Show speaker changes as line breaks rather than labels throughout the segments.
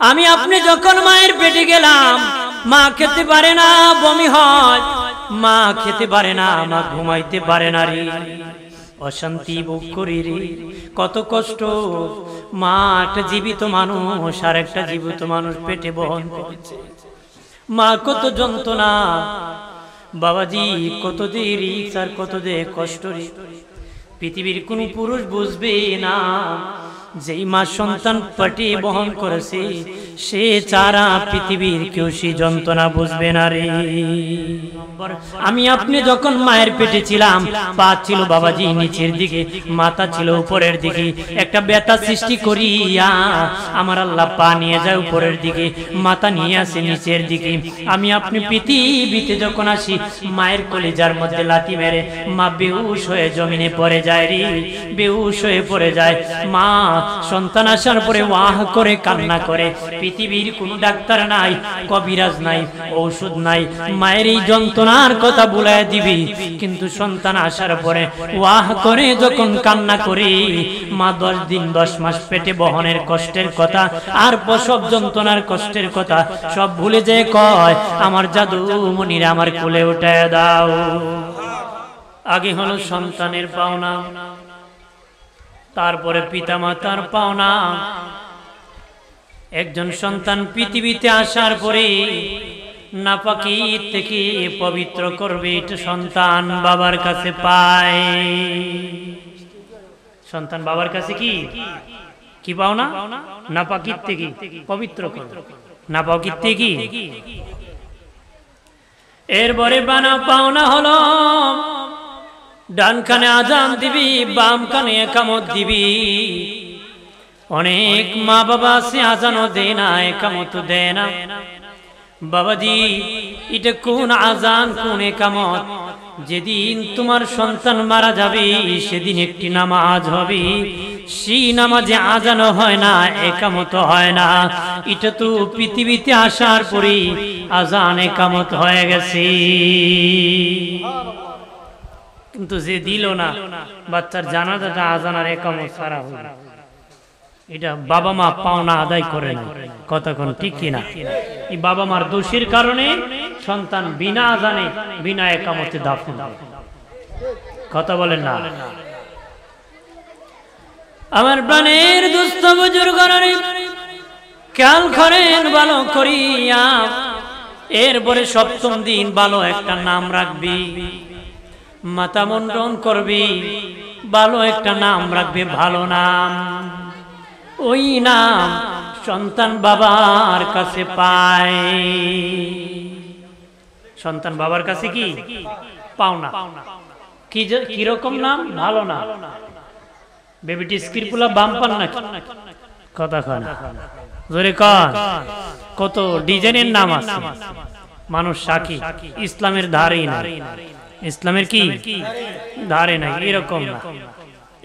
আমি আপনি যখন মায়ের পেটে গেলাম, মা খেতে পারে না, বমি হয়, মা খেতে পারে না, মা ঘুমাইতে পারে না রে, অশান্তি ভোগ করি রে, কত কষ্ট। মা একটা জীবিত মানুষ আর একটা জীবিত মানুষ পেটে বহন করছে, মা কত যন্ত্রণা বাবাজি, কত দে রিক্স আর কত দে কষ্ট রে। পৃথিবীর কোন পুরুষ বুঝবে না, যেই মা সন্তান পেটে বহন করেছে সে ছাড়া পৃথিবীর কেউ সে যন্ত্রণা বুঝবে না রে। আমি আপনি যখন মায়ের পেটে ছিলাম, পা ছিল বাবাজি নিচের দিকে, মাথা ছিল উপরের দিকে, একটা ব্যথা সৃষ্টি করিয়া আমার আল্লাহ পা নিয়ে যায় উপরের দিকে, মাথা নিয়ে আসে নিচের দিকে। আমি আপনি পৃথিবীতে যখন আসি, মায়ের কলিজার মধ্যে লাথি মেরে মা বেহুশ হয়ে জমিনে পড়ে যায় রে, বেহুশ হয়ে পড়ে যায়। মা সন্তান আসার পরে ওয়াহ করে কান্না করে। পৃথিবীর কোনো ডাক্তার নাই, কবিরাজ নাই, ঔষধ নাই, মায়ের এই যন্ত্রণার কথা বলে দিবি, কিন্তু সন্তান আসার পরে ওয়াহ করে যখন কান্না করে, মা 10 দিন 10 মাস পেটে বহনের কষ্টের কথা আর প্রসব যন্ত্রণার কষ্টের কথা সব ভুলে যেয়ে কয়, আমার জাদু মনিরা আমার কোলে উঠায় দাও। আগে হলো সন্তানের পাওনা, তারপরে পিতামাতার পাওনা। একজন সন্তান পৃথিবীতে আসার পরে নাপাকি থেকে পবিত্র করবে, এটা সন্তান বাবার কাছে পায়। সন্তান বাবার কাছে কি কি পাওনা? নাপাকি থেকে পবিত্র করবে, নাপাকি থেকে। এরপরে বানা পাওনা হলো ডান কানে আজান দিবি, বাম কানে একামত দিবি। অনেক মা বাবা আছে আজানও দেয় না, একামত দেয় না। বাবাজি, এটা কোন আজান কোন একামত? যেদিন তোমার সন্তান মারা যাবে সেদিন একটি নামাজ হবে, সেই নামাজে আজানও হয় না, একামত হয় না। এটা তো পৃথিবীতে আসার পরে আজান একামত হয়ে গেছে। কিন্তু যে দিল না, বাচ্চার জানাজাটা আজান আর একামত ছাড়া হলো, এটা বাবা মা পাওনা আদায় করে না। কতক্ষণ ঠিক কিনা? এই বাবা মার দোষের কারণে সন্তান বিনা আজানে বিনা একামতে দাফন। কথা বলেন না? আমার প্রাণের দুস্থ বুজুর্গরা খেয়াল করেন ভালো করিয়া। এরপরে 7ম দিন ভালো একটা নাম রাখবি, মাথা মুন্ডন করবি, ভালো একটা নাম রাখবে, ভালো নাম। ওই নাম সন্তান বাবার কাছে পায়। সন্তান বাবার কাছে কি পাওনা? কিরকম নাম? ভালো নাম। বেবিটি স্ক্রিপুলা বাম্পার নাকি? কথা কন জোরে কন। কত ডিজাইনের নাম আছে, মানুষ সাক্ষী। ইসলামের ধারেই না, ইসলামের কি ধারে নাই, এরকম না।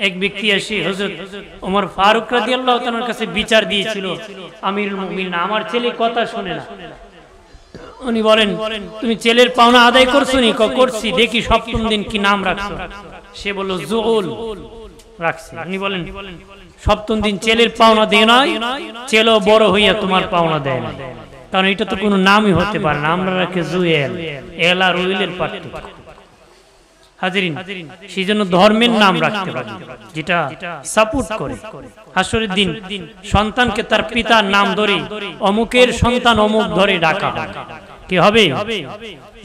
এক ব্যক্তি এসে হযরত ওমর ফারুক রাদিয়াল্লাহু তাআলার কাছে বিচার দিয়েছিল, আমিরুল মুমিনিন, আমার ছেলে কথা শুনে না। উনি বলেন, তুমি ছেলের পাওনা আদায় করছো নি? করছি। দেখি 7ম দিন কি নাম রাখছো? সে বলল জুল রাখছি। উনি বলেন, 7ম দিন ছেলের পাওনা দেয় নাই, ছেলে বড় হইয়া তোমার পাওনা দেয় না, কারণ এটা তো কোনো নামই হতে পারে না। আমরা রাখি জুয়েল, এল আর উইলের পার্থক্য। হাজিরিন, সেই জন্য ধর্মের নাম রাখতে পারি যেটা সাপোর্ট করে। হাসরের দিন সন্তানকে তার পিতার নাম ধরে, অমুকের সন্তান অমুক ধরে ডাকা হয়, কি হবে?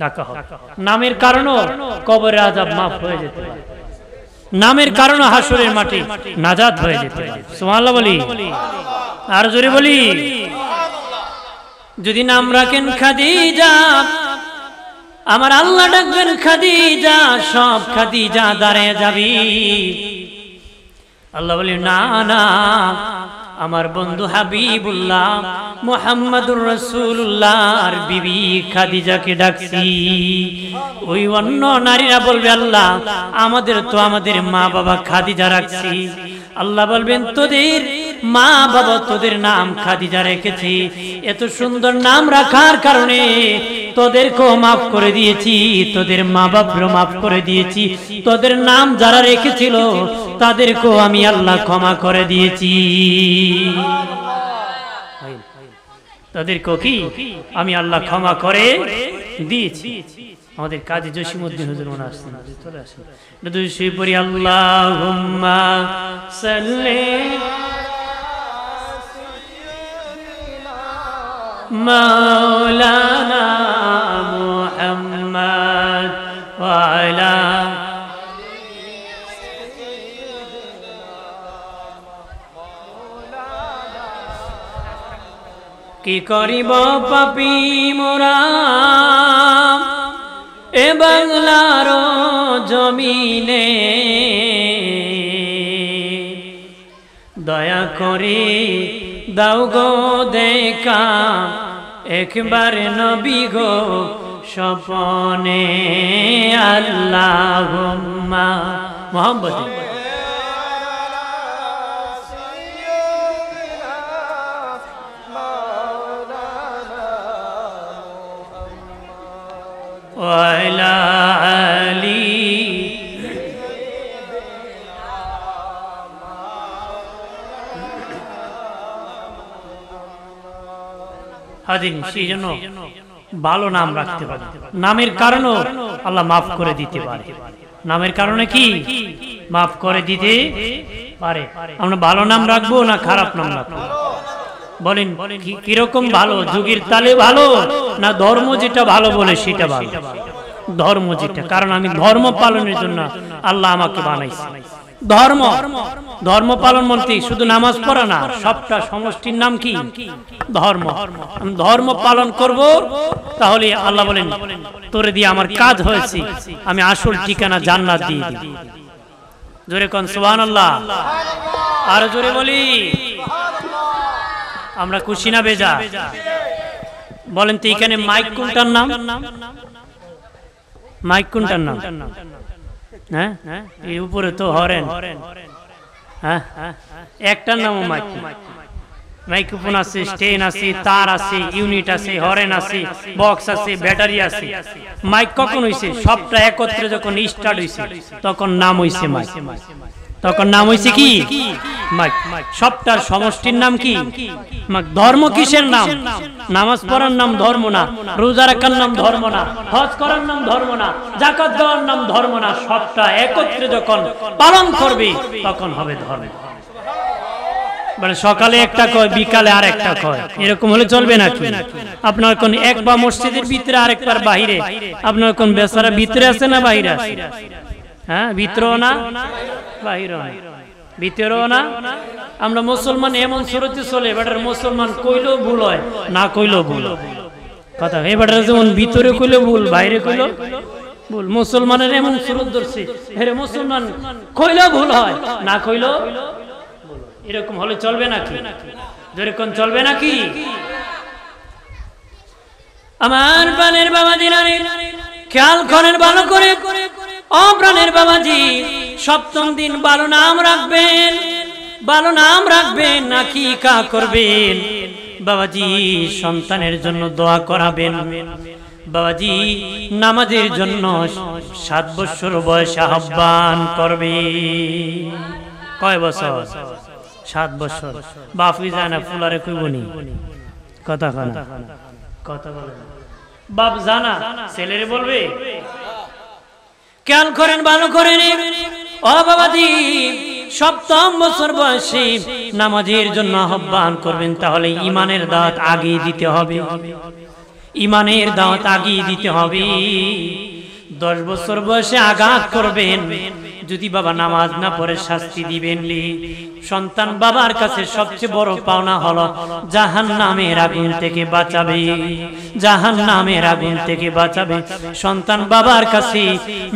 ডাকা হবে। নামের কারণে কবরে আযাব মাফ হয়ে যেতে পারে, নামের কারণে হাসরের মাঠে নাজাত হয়ে যেতে পারে। সুবহানাল্লাহ বলি, আর জোরে বলি। যদি নাম রাখেন খাদিজা, আমার আল্লাহ ডাকবেন খাদিজা, সব খাদিজা দাঁড়িয়ে যাবি। আল্লাহ বলি, না না, আমার বন্ধু হাবিবুল্লাহ মুহাম্মাদুর রাসূলুল্লাহর বিবি খাদিজাকে ডাকছি। ওই অন্য নারীরা বলবে, আল্লাহ আমাদের তো আমাদের মা বাবা খাদিজা রাখছি। আল্লাহ বলবেন, তোদের মা বাবা তোদের নাম খাদিজা রেখেছি, এত সুন্দর নাম রাখার কারণে তোদেরকেও মাফ করে দিয়েছি, তোদের মা বাপকেও মাফ করে দিয়েছি, তোদের নাম যারা রেখেছিল তাদেরকেও আমি আল্লাহ ক্ষমা করে দিয়েছি। তাদেরকে কি আমি আল্লাহ ক্ষমা করে দিয়েছি। আমাদের কাজী জসিমউদ্দিন হুজুর মনে আসছেন, চলে আসেন। দুই পড়ি আল্লাহুম্মা সাল্লি মাওলানা মুহাম্মদ ওয়া আলা কি করিব পাপী মোরা এ বাংলার জমিনে, দয়া করে দাও গো দেখা একবার নবী গো স্বপনে। আল্লাহুম্মা মুহাম্মদ ওয়ালা আলি হাদিন। সেই জন্য ভালো নাম রাখতে পারে, নামের কারণেও আল্লাহ মাফ করে দিতে পারে। নামের কারণে কি মাফ করে দিতে পারে। আমরা ভালো নাম রাখবো না খারাপ নাম রাখবো? বলেন কিরকম ভালো? যুগের তালে ভালো না ধর্ম যেটা ভালো বলে সেটা ভালো? ধর্ম যেটা, কারণ আমি ধর্ম পালনের জন্য আল্লাহ আমাকে বানাইছে। ধর্ম পালন বলতে শুধু নামাজ পড়া না, সবটা সমষ্টির নাম কি? ধর্ম। আমি ধর্ম পালন করব, তাহলে আল্লাহ বলেন তোরে দিয়ে আমার কাজ হয়েছে, আমি আসল ঠিকানা জান্নাত দিয়ে দিই। জোরে কোন সুবহানাল্লাহ। আর জোরে বলি আমরা খুশি না বেজা? বলেন তো এখানে মাইক কোনটার নাম? মাইক কোনটার নাম? হ্যাঁ, এই উপরে তো হরেন। হ্যাঁ, একটার নাম মাইক। মাইক্রোফোন আছে, স্টেন আছে, তার আছে, ইউনিট আছে, হরেন আছে, বক্স আছে, ব্যাটারি আছে। মাইক কখন হইছে? সবটা একত্রে যখন স্টার্ট হইছে তখন নাম হইছে মাইক। তখন নাম হইছে কি? মাইক। সবটার সমষ্টির নাম কি? মাইক। ধর্ম কিসের নাম? নামাজ পড়ার নাম ধর্ম না, রোজা রাখার নাম ধর্ম না, হজ করার নাম ধর্ম না, যাকাত দেওয়ার নাম ধর্ম না। সবটা একত্রে যখন পালন করবে তখন হবে ধর্ম। মানে সকালে একটা কয়, বিকালে আর একটা কয়, এরকম হলে চলবে নাকি? আপনার কোন একবার মসজিদের ভিতরে আরেকবার বাহিরে, আপনার কোন বেচারা ভিতরে আছে না বাহিরে আছে? হ্যাঁ, ভিতরেও না বাহিরেও না, ভিতরেও না। আমরা মুসলমান এমন সুরতে চলে, বেটার মুসলমান কইলেও ভুল হয়, না কইলেও ভুল কথা। এই বেটার যেমন ভিতরে কইলেও ভুল, বাইরে কইলেও ভুল। মুসলমানের এমন সুরত ধরছে, হেরে মুসলমান কইলেও ভুল হয়, না কইলেও। এরকম হলে চলবে নাকি? যেরকম চলবে নাকি? আমার প্রাণের বাবাজি, খেয়াল করেন ভালো করে। ও প্রাণের বাবাজি, সপ্তম দিন ভালো নাম রাখবেন। ভালো নাম রাখবেন, নাকি কা করবেন? বাবাজি সন্তানের জন্য দোয়া করাবেন। বাবাজি নামাজের জন্য 7 বছর বয়সে আহ্বান করবে। কয় বছর? 7 বছর। বাপি জানা ফুলারে কইবনি কথা খানা কথা বলে। বাপ জানা ছেলেরে বলবে? খেয়াল করেন ভালো করে। ও বাবাজি, সপ্তম বছর বয়সে নামাজের জন্য আহ্বান করবেন। তাহলে ইমানের দাওয়াত আগে দিতে হবে, ইমানের দাওয়াত আগে দিতে হবে। 10 বছর বয়সে আঘাত করবেন। যদি বাবা নামাজ না পড়ে শাস্তি দিবেন। সন্তান বাবার কাছে সবচেয়ে বড় পাওনা হলো জাহান্নামের আগুন থেকে বাঁচাবে, জাহান্নামের আগুন থেকে বাঁচাবে। সন্তান বাবার কাছে,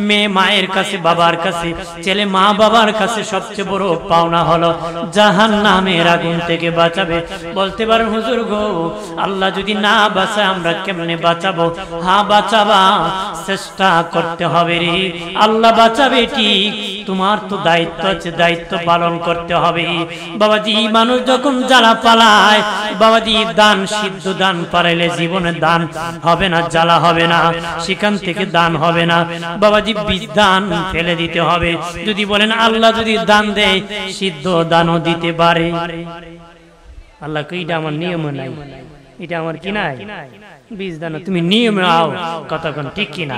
মেয়ে মায়ের কাছে, বাবার কাছে, ছেলে মা বাবার কাছে সবচেয়ে বড় পাওনা হলো জাহান্নামের আগুন থেকে বাঁচাবে। বলতে পারেন হুজুর গো, আল্লাহ যদি না বাঁচায় আমরা কেমনে বাঁচাবো? হ্যাঁ বাঁচাবা, চেষ্টা করতে হবে রে। আল্লাহ বাঁচাবে ঠিক, তোমার তো দায়িত্ব আছে, দায়িত্ব পালন করতে হবে। বাবাজি মানুষ যখন জ্বালা পালায়, বাবাজি দান, সিদ্ধ দান পারাইলে জীবনে দান হবে না, জ্বালা হবে না, সেখান থেকে দান হবে না। বাবাজি বীজ দান ফেলে দিতে হবে। যদি বলেন আল্লাহ যদি দান দেয়, সিদ্ধ দানও দিতে পারে। আল্লাহ কইটা আমার নিয়ম নাই। এটা আমার কি নাই বীজ দানা তুমি নিয়মে আও কতক্ষণ ঠিক কিনা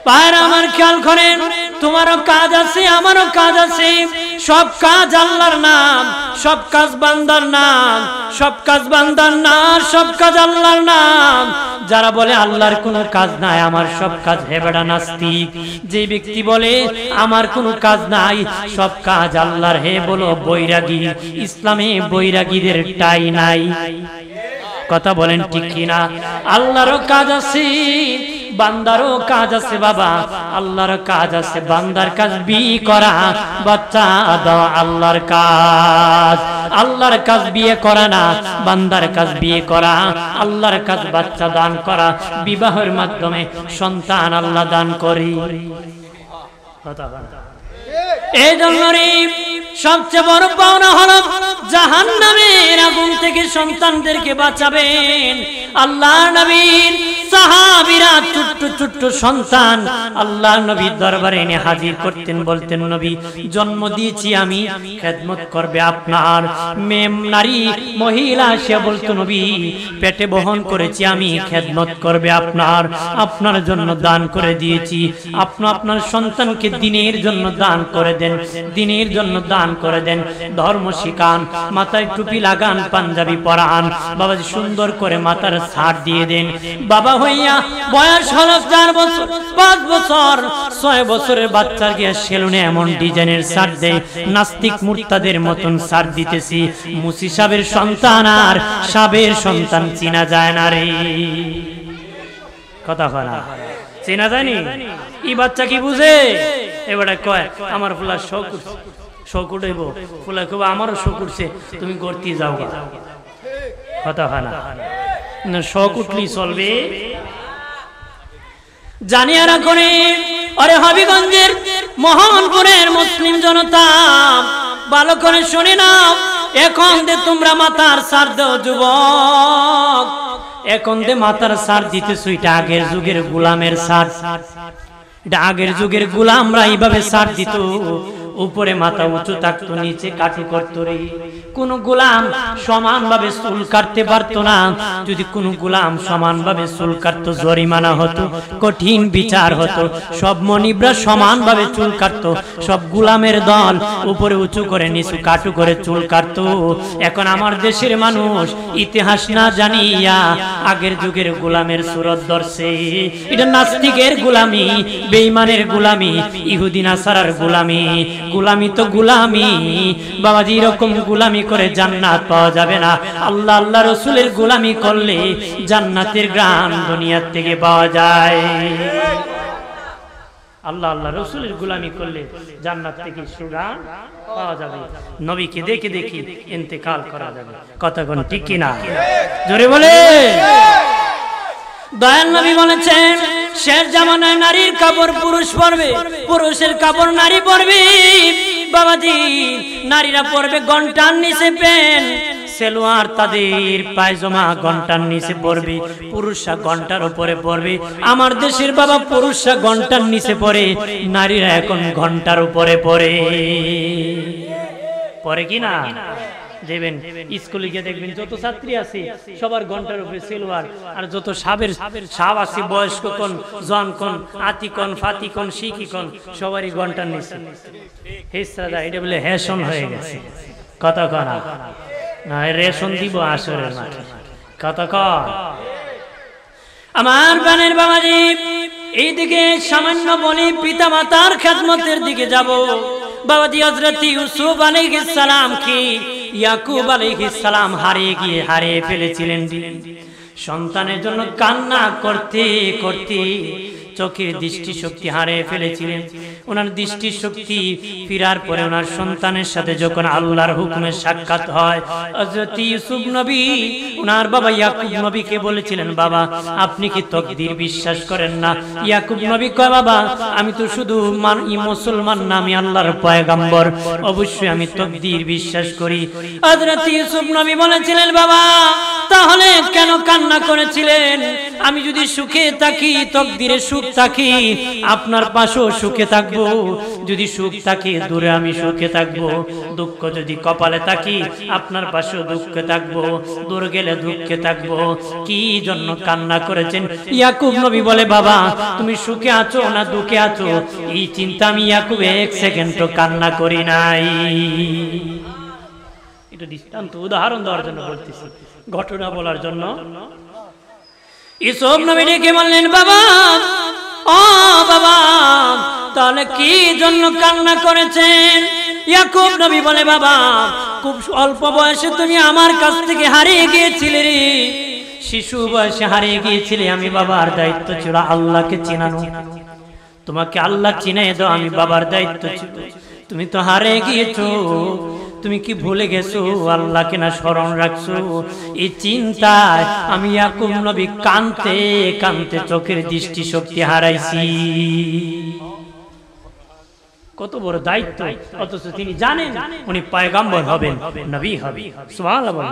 পায়ের আমার খেয়াল করেন তোমারও কাজ আছে আমারও কাজ আছে সব কাজ আল্লাহর নাম সব কাজ বান্দার নাম সব কাজ বান্দার নাম সব কাজ আল্লাহর নাম যারা বলে আল্লাহর কোনো কাজ নাই আমার সব কাজ হেবেড়া নাস্তিক যে ব্যক্তি বলে আমার কোনো কাজ নাই সব কাজ আল্লাহর হে বলো বৈরাগী ইসলামে বৈরাগীদের টাই নাই কথা বলেন ঠিক কিনা আল্লাহরও কাজ আছে বান্দারও কাজ আছে বাবা আল্লাহর কাজ আছে বান্দার কাজ বিয়ে করা বাচ্চা দাও আল্লাহর কাজ বিয়ে করা না বান্দার কাজ বিয়ে করা আল্লাহর কাজ বাচ্চা দান করা বিবাহের মাধ্যমে সন্তান আল্লাহ দান করি এই জন্য সবচেয়ে বড় পাওনা হলো জাহান্নামের আগুন থেকে সন্তানদেরকে বাঁচাবেন আল্লাহ নবীর সাহাবীরা ছোট্ট ছোট্ট সন্তান আল্লাহ নবীর দরবারে এনে হাজির করতেন বলতেন নবী জন্ম দিয়েছি আমি খেদমত করবে আপনার মেম নারী মহিলা সে বলতো নবী পেটে বহন করেছি আমি খেদমত করবে আপনার জন্য দান করে দিয়েছি আপনার সন্তানকে দ্বীনের জন্য দান করে দেন দ্বীনের জন্য দান করে দেন ধর্ম শিখান মাথায় টুপি লাগান পাঞ্জাবি পরান বাবাজি সুন্দর করে মাথার ছাড় দিয়ে দেন বাবা হইয়া বয়স হলো 4 বছর 5 বছর 6 বছরের বাচ্চার গিয়া সেলুনে এমন ডিজাইনের ছাড় দেয় নাস্তিক মুরতাদের মতন ছাড় দিতেছি মুসি সাহেবের সন্তান আর সাবের সন্তান চিনা যায় না রে কথা বলা চেনা জানি এই বাচ্চা কি বুঝে এবারে কয় আমার ফুলা শোক উঠেব ফুলা কব আমারও শোক উঠছে তুমি করতে যাও কথা হয় না শোক উঠলি চলবে জানিয়ারা করে আরে হবিগঞ্জের মোহনপুরের মুসলিম জনতা ভালো করে শুনে নাও এখন যে তোমরা মাথার সার দাও যুবক এখন যে মাথার সার দিতেছ এটা আগের যুগের গোলামের সার এটা আগের যুগের গোলামরা এইভাবে সার দিত উপরে মাথা উঁচু থাকতো নিচে কাটু করতো রে কোন গোলাম সমানভাবে চুল কাটতে পারতো না যদি কোন গোলাম সমানভাবে চুল কাটতো জরিমানা হতো কঠিন বিচার হতো সব মনিবরা সমানভাবে চুল কাটতো সব গোলামের দল উপরে উঁচু করে নিচু কাটু করে চুল কাটতো এখন আমার দেশের মানুষ ইতিহাস না জানিয়া আগের যুগের গোলামের সুরত ধরছে এটা নাস্তিকের গোলামি বেঈমানের গোলামি ইহুদি নাসারার গোলামি গোলামি তো গোলামি বাবাজি এরকম গোলামি করে জান্নাত পাওয়া যাবে না আল্লাহ রাসূলের গোলামি করলে জান্নাতের গ্রাম দুনিয়া থেকে পাওয়া যায় আল্লাহ রাসূলের গোলামি করলে জান্নাত থেকে সুগান পাওয়া যাবে নবীকে দেখে দেখে ইন্তেকাল করা যাবে কতক্ষণ ঠিক কি না জোরে বলে দয়াল নবী বলেছেন শেষ জামানায় নারীর কাপড় পুরুষ পরবে পুরুষের কাপড় নারী পরবে বাবাজি নারীরা পরবে ঘন্টার নিচে প্যান্ট সেলোয়ার তাদের পায়জামা ঘন্টার নিচে পরবে পুরুষরা ঘন্টার উপরে পরবে আমার দেশের বাবা পুরুষরা ঘন্টার নিচে পরে নারীরা এখন ঘন্টার উপরে পরে কি না দেবেন স্কুলে গিয়ে দেখবেন যত ছাত্রী আছে সবার ঘন্টার উপরে সেলোয়ার আর যত সাব আছে বয়স্ক কোন জন কোন আতি কোন ফাতি কোন শিখি কোন সবারই ঘন্টার নিচে হেসরা এটা বলে হেশন হয়ে গেছে কথা কনা না রেশন দিব আসরের মাঠে কথা কন আমার বানের বাবাজি এইদিকে সামান্য বলি পিতা মাতার খেদমতের দিকে যাব বাবাজি হযরত ইউসুফ আলাইহিস সালাম কি ইয়াকুব আলাইহিস সালাম হারিয়ে ফেলেছিলেন সন্তানের জন্য কান্না করতে করতে চোখের দৃষ্টি শক্তি হারিয়ে ফেলেছিলেন ওনার দৃষ্টি শক্তি ফিরার পরে ওনার সন্তানের সাথে যখন আল্লাহর হুকুমে সাক্ষাৎ হয় হযরত ইউসুফ নবী ওনার বাবা ইয়াকুব নবীকে বলেছিলেন বাবা আপনি কি তাকদীর বিশ্বাস করেন না ইয়াকুব নবী কয় বাবা আমি তো শুধু মুসলমান না আমি আল্লাহর পয়গম্বর অবশ্যই আমি তাকদীর বিশ্বাস করি হযরত ইউসুফ নবী বলেছিলেন বাবা তাহলে কেন কান্না করেছিলেন আমি যদি সুখে থাকি তকদিরে সুখ থাকি আপনার পাশেও সুখে থাকবো, যদি সুখ থাকে দূরে আমি সুখে থাকবো, দুঃখ যদি কপালে থাকি আপনার পাশেও দুঃখে থাকবো, দূর গেলে দুঃখে থাকবো। কি জন্য কান্না করেছেন? ইয়াকুব নবী বলে বাবা তুমি সুখে আছো না দুঃখে আছো এই চিন্তা আমি ইয়াকুব এক সেকেন্ডও কান্না করি নাই। এটা দৃষ্টান্ত উদাহরণ দেওয়ার জন্য বলতেছি, ঘটনা বলার জন্য। ইউসুফ নবী ডেকে বললেন বাবা, ও বাবা তাহলে কি জন্য কান্না করেছেন? ইয়াকুব নবী বলে বাবা খুব অল্প বয়সে তুমি আমার কাছ থেকে হারিয়ে গিয়েছিলে রে, শিশু বয়সে হারিয়ে গিয়েছিলে। আমি বাবার দায়িত্ব ছিল আল্লাহকে চিনানো, তোমাকে আল্লাহ চিনাই দাও আমি বাবার দায়িত্ব ছিল। তুমি তো হারিয়ে গিয়েছো, তুমি কি ভুলে গেছো আল্লাহকে না স্মরণ রাখছো? এই চিন্তায় আমি ইয়াকুব নবী কাঁদতে কাঁদতে চোখের দৃষ্টি শক্তি হারাইছি। কত বড় দায়িত্ব, অথচ তিনি জানেন উনি পয়গম্বর হবেন, নবী হবেন। সুবহানাল্লাহ।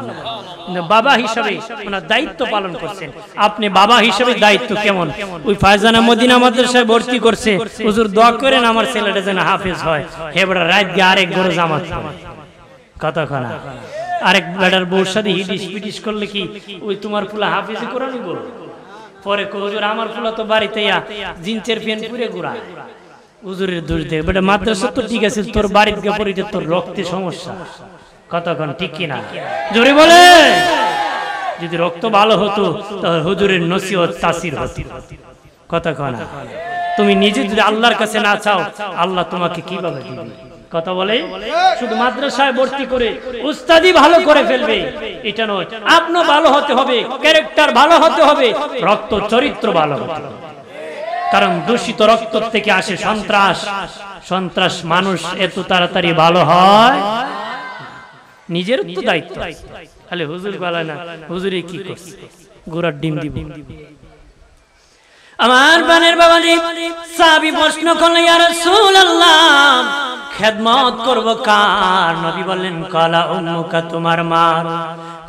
বাবা হিসেবে ওনার দায়িত্ব পালন করছেন। আপনি বাবা হিসেবে দায়িত্ব কেমন? ওই ফায়জানা মদিনা মাদ্রাসায় ভর্তি করছে, হুজুর দোয়া করেন আমার ছেলেটা যেন হাফেজ হয়। হেবড়া রাত গিয়ে আরেক বড় জামাত কতক্ষণা আরেক বেটার বউর সাথে হিডিস পিটিস করলে কি ওই তোমার ফুলা হাফেজি করে নিব? পরে হুজুর আমার ফুলা তো বাড়িতে জিন্সের প্যান্ট পুরে ঘুরা। হুজুরের দোষ দেয় বেটা মাদ্রাসা তো ঠিক আছে, তোর বাড়িতে গিয়ে পড়িতে তোর রক্তে সমস্যা। কতক্ষণ ঠিক কিনা জোরে বলে? যদি রক্ত ভালো হতো তাহলে হুজুরের নসিহত তাসির হতো। কতক্ষণ তুমি নিজে যদি আল্লাহর কাছে না চাও আল্লাহ তোমাকে কিভাবে দিবে? কথা বলে শুধু মাদ্রাসায় ভর্তি করে উস্তাদি ভালো করে ফেলবে এটা নয়, আপনি ভালো হতে হবে, ক্যারেক্টার ভালো হতে হবে, রক্ত চরিত্র ভালো হতে হবে। কারণ দূষিত রক্ত থেকে আসে সন্ত্রাস, সন্ত্রাস মানুষ এত তাড়াতাড়ি ভালো হয় নিজের তো দায়িত্ব। তাহলে হুজুর বলে না হুজুরে কি করছে গোড়ার ডিম দিব। আমার বানের বাবাজি সাহাবী প্রশ্ন করলেন ইয়া রাসূলুল্লাহ খেদমত করব কার? নবী বললেন কালা উম্মুকা তোমার মা।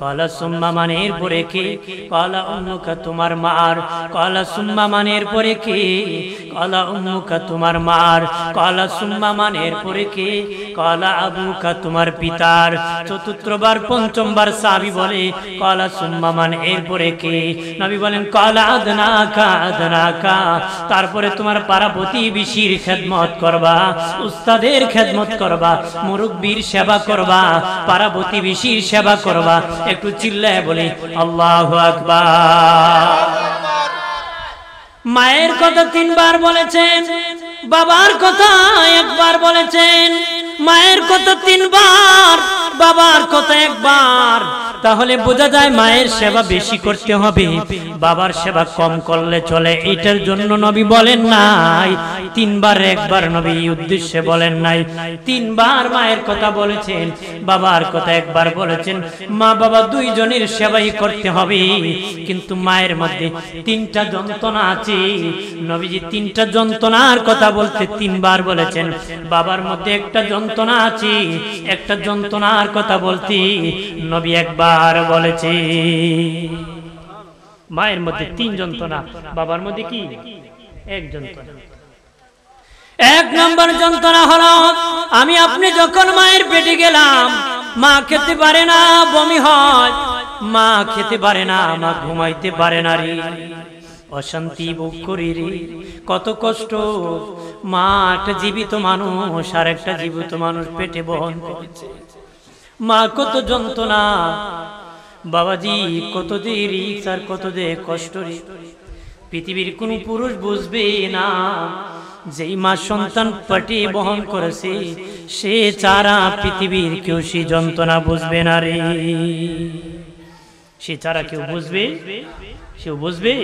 কালা সুম্মা মানে এরপরে কে? কালা উম্মুকা তোমার মার। কালা সুম্মা মানে এরপরে কে? কালা উম্মুকা তোমার মার। কালা সুম্মা মানে এরপরে কে? কালা আবুকা তোমার পিতার। চতুর্থবার পঞ্চমবার সাহাবী বলে কালা সুম্মা মানে এরপরে কে? নবী বলেন কালা আদনাকা আদনাকা। তারপরে তোমার পাড়া প্রতিবেশীর খেদমত করবা, উস্তাদের খেদমত করবা, মুরব্বির সেবা করবা, পাড়া প্রতিবেশীর সেবা করবা। একটু চিল্লায় বলি আল্লাহু আকবার। মায়ের কথা 3 বার বলেছেন, বাবার কথা 1 বার বলেছেন। মায়ের কথা 3 বার, বাবার কথা 1 বার। তাহলে বোঝা যায় মায়ের সেবা বেশি করতে হবে, বাবার সেবা কম করলে চলে। এটার জন্য নবী বলেন নাই 3 বার 1 বার, নবী উদ্দেশ্যে বলেন নাই। 3 বার মায়ের কথা বলেছেন, বাবার কথা 1 বার বলেছেন। মা বাবা দুইজনের সেবাই করতে হবে, কিন্তু মায়ের মধ্যে 3টা যন্ত্রণা আছে। নবীজি 3টা যন্ত্রণার কথা বলতে 3 বার বলেছেন। বাবার মধ্যে একটা যন্ত্রণা আছে, একটা যন্ত্রণার কথা বলতে নবী 1 বার বলেছে। মায়ের মধ্যে 3 যন্ত্রণা, বাবার মধ্যে কি 1 যন্ত্রণা। 1 নম্বর যন্ত্রণা হলো আমি আপনি যখন মায়ের পেটে গেলাম, মা খেতে পারে না, বমি হয়, মা খেতে পারে না, মা ঘুমাইতে পারে না রে, অশান্তি ভোগ করি রে, কত কষ্ট। মা একটা জীবিত মানুষ আর একটা জীবিত মানুষ পেটে বহন করছে। মা কত যন্ত্রণা বাবাজি, কত যে রিক্স আর কত যে কষ্ট রে। পৃথিবীর কোন পুরুষ বুঝবে না যেই মা সন্তান পেটে বহন করেছে সে ছাড়া পৃথিবীর কেউ সে যন্ত্রণা বুঝবে না রে। সে ছাড়া কেউ বুঝবে? সেও বুঝবে।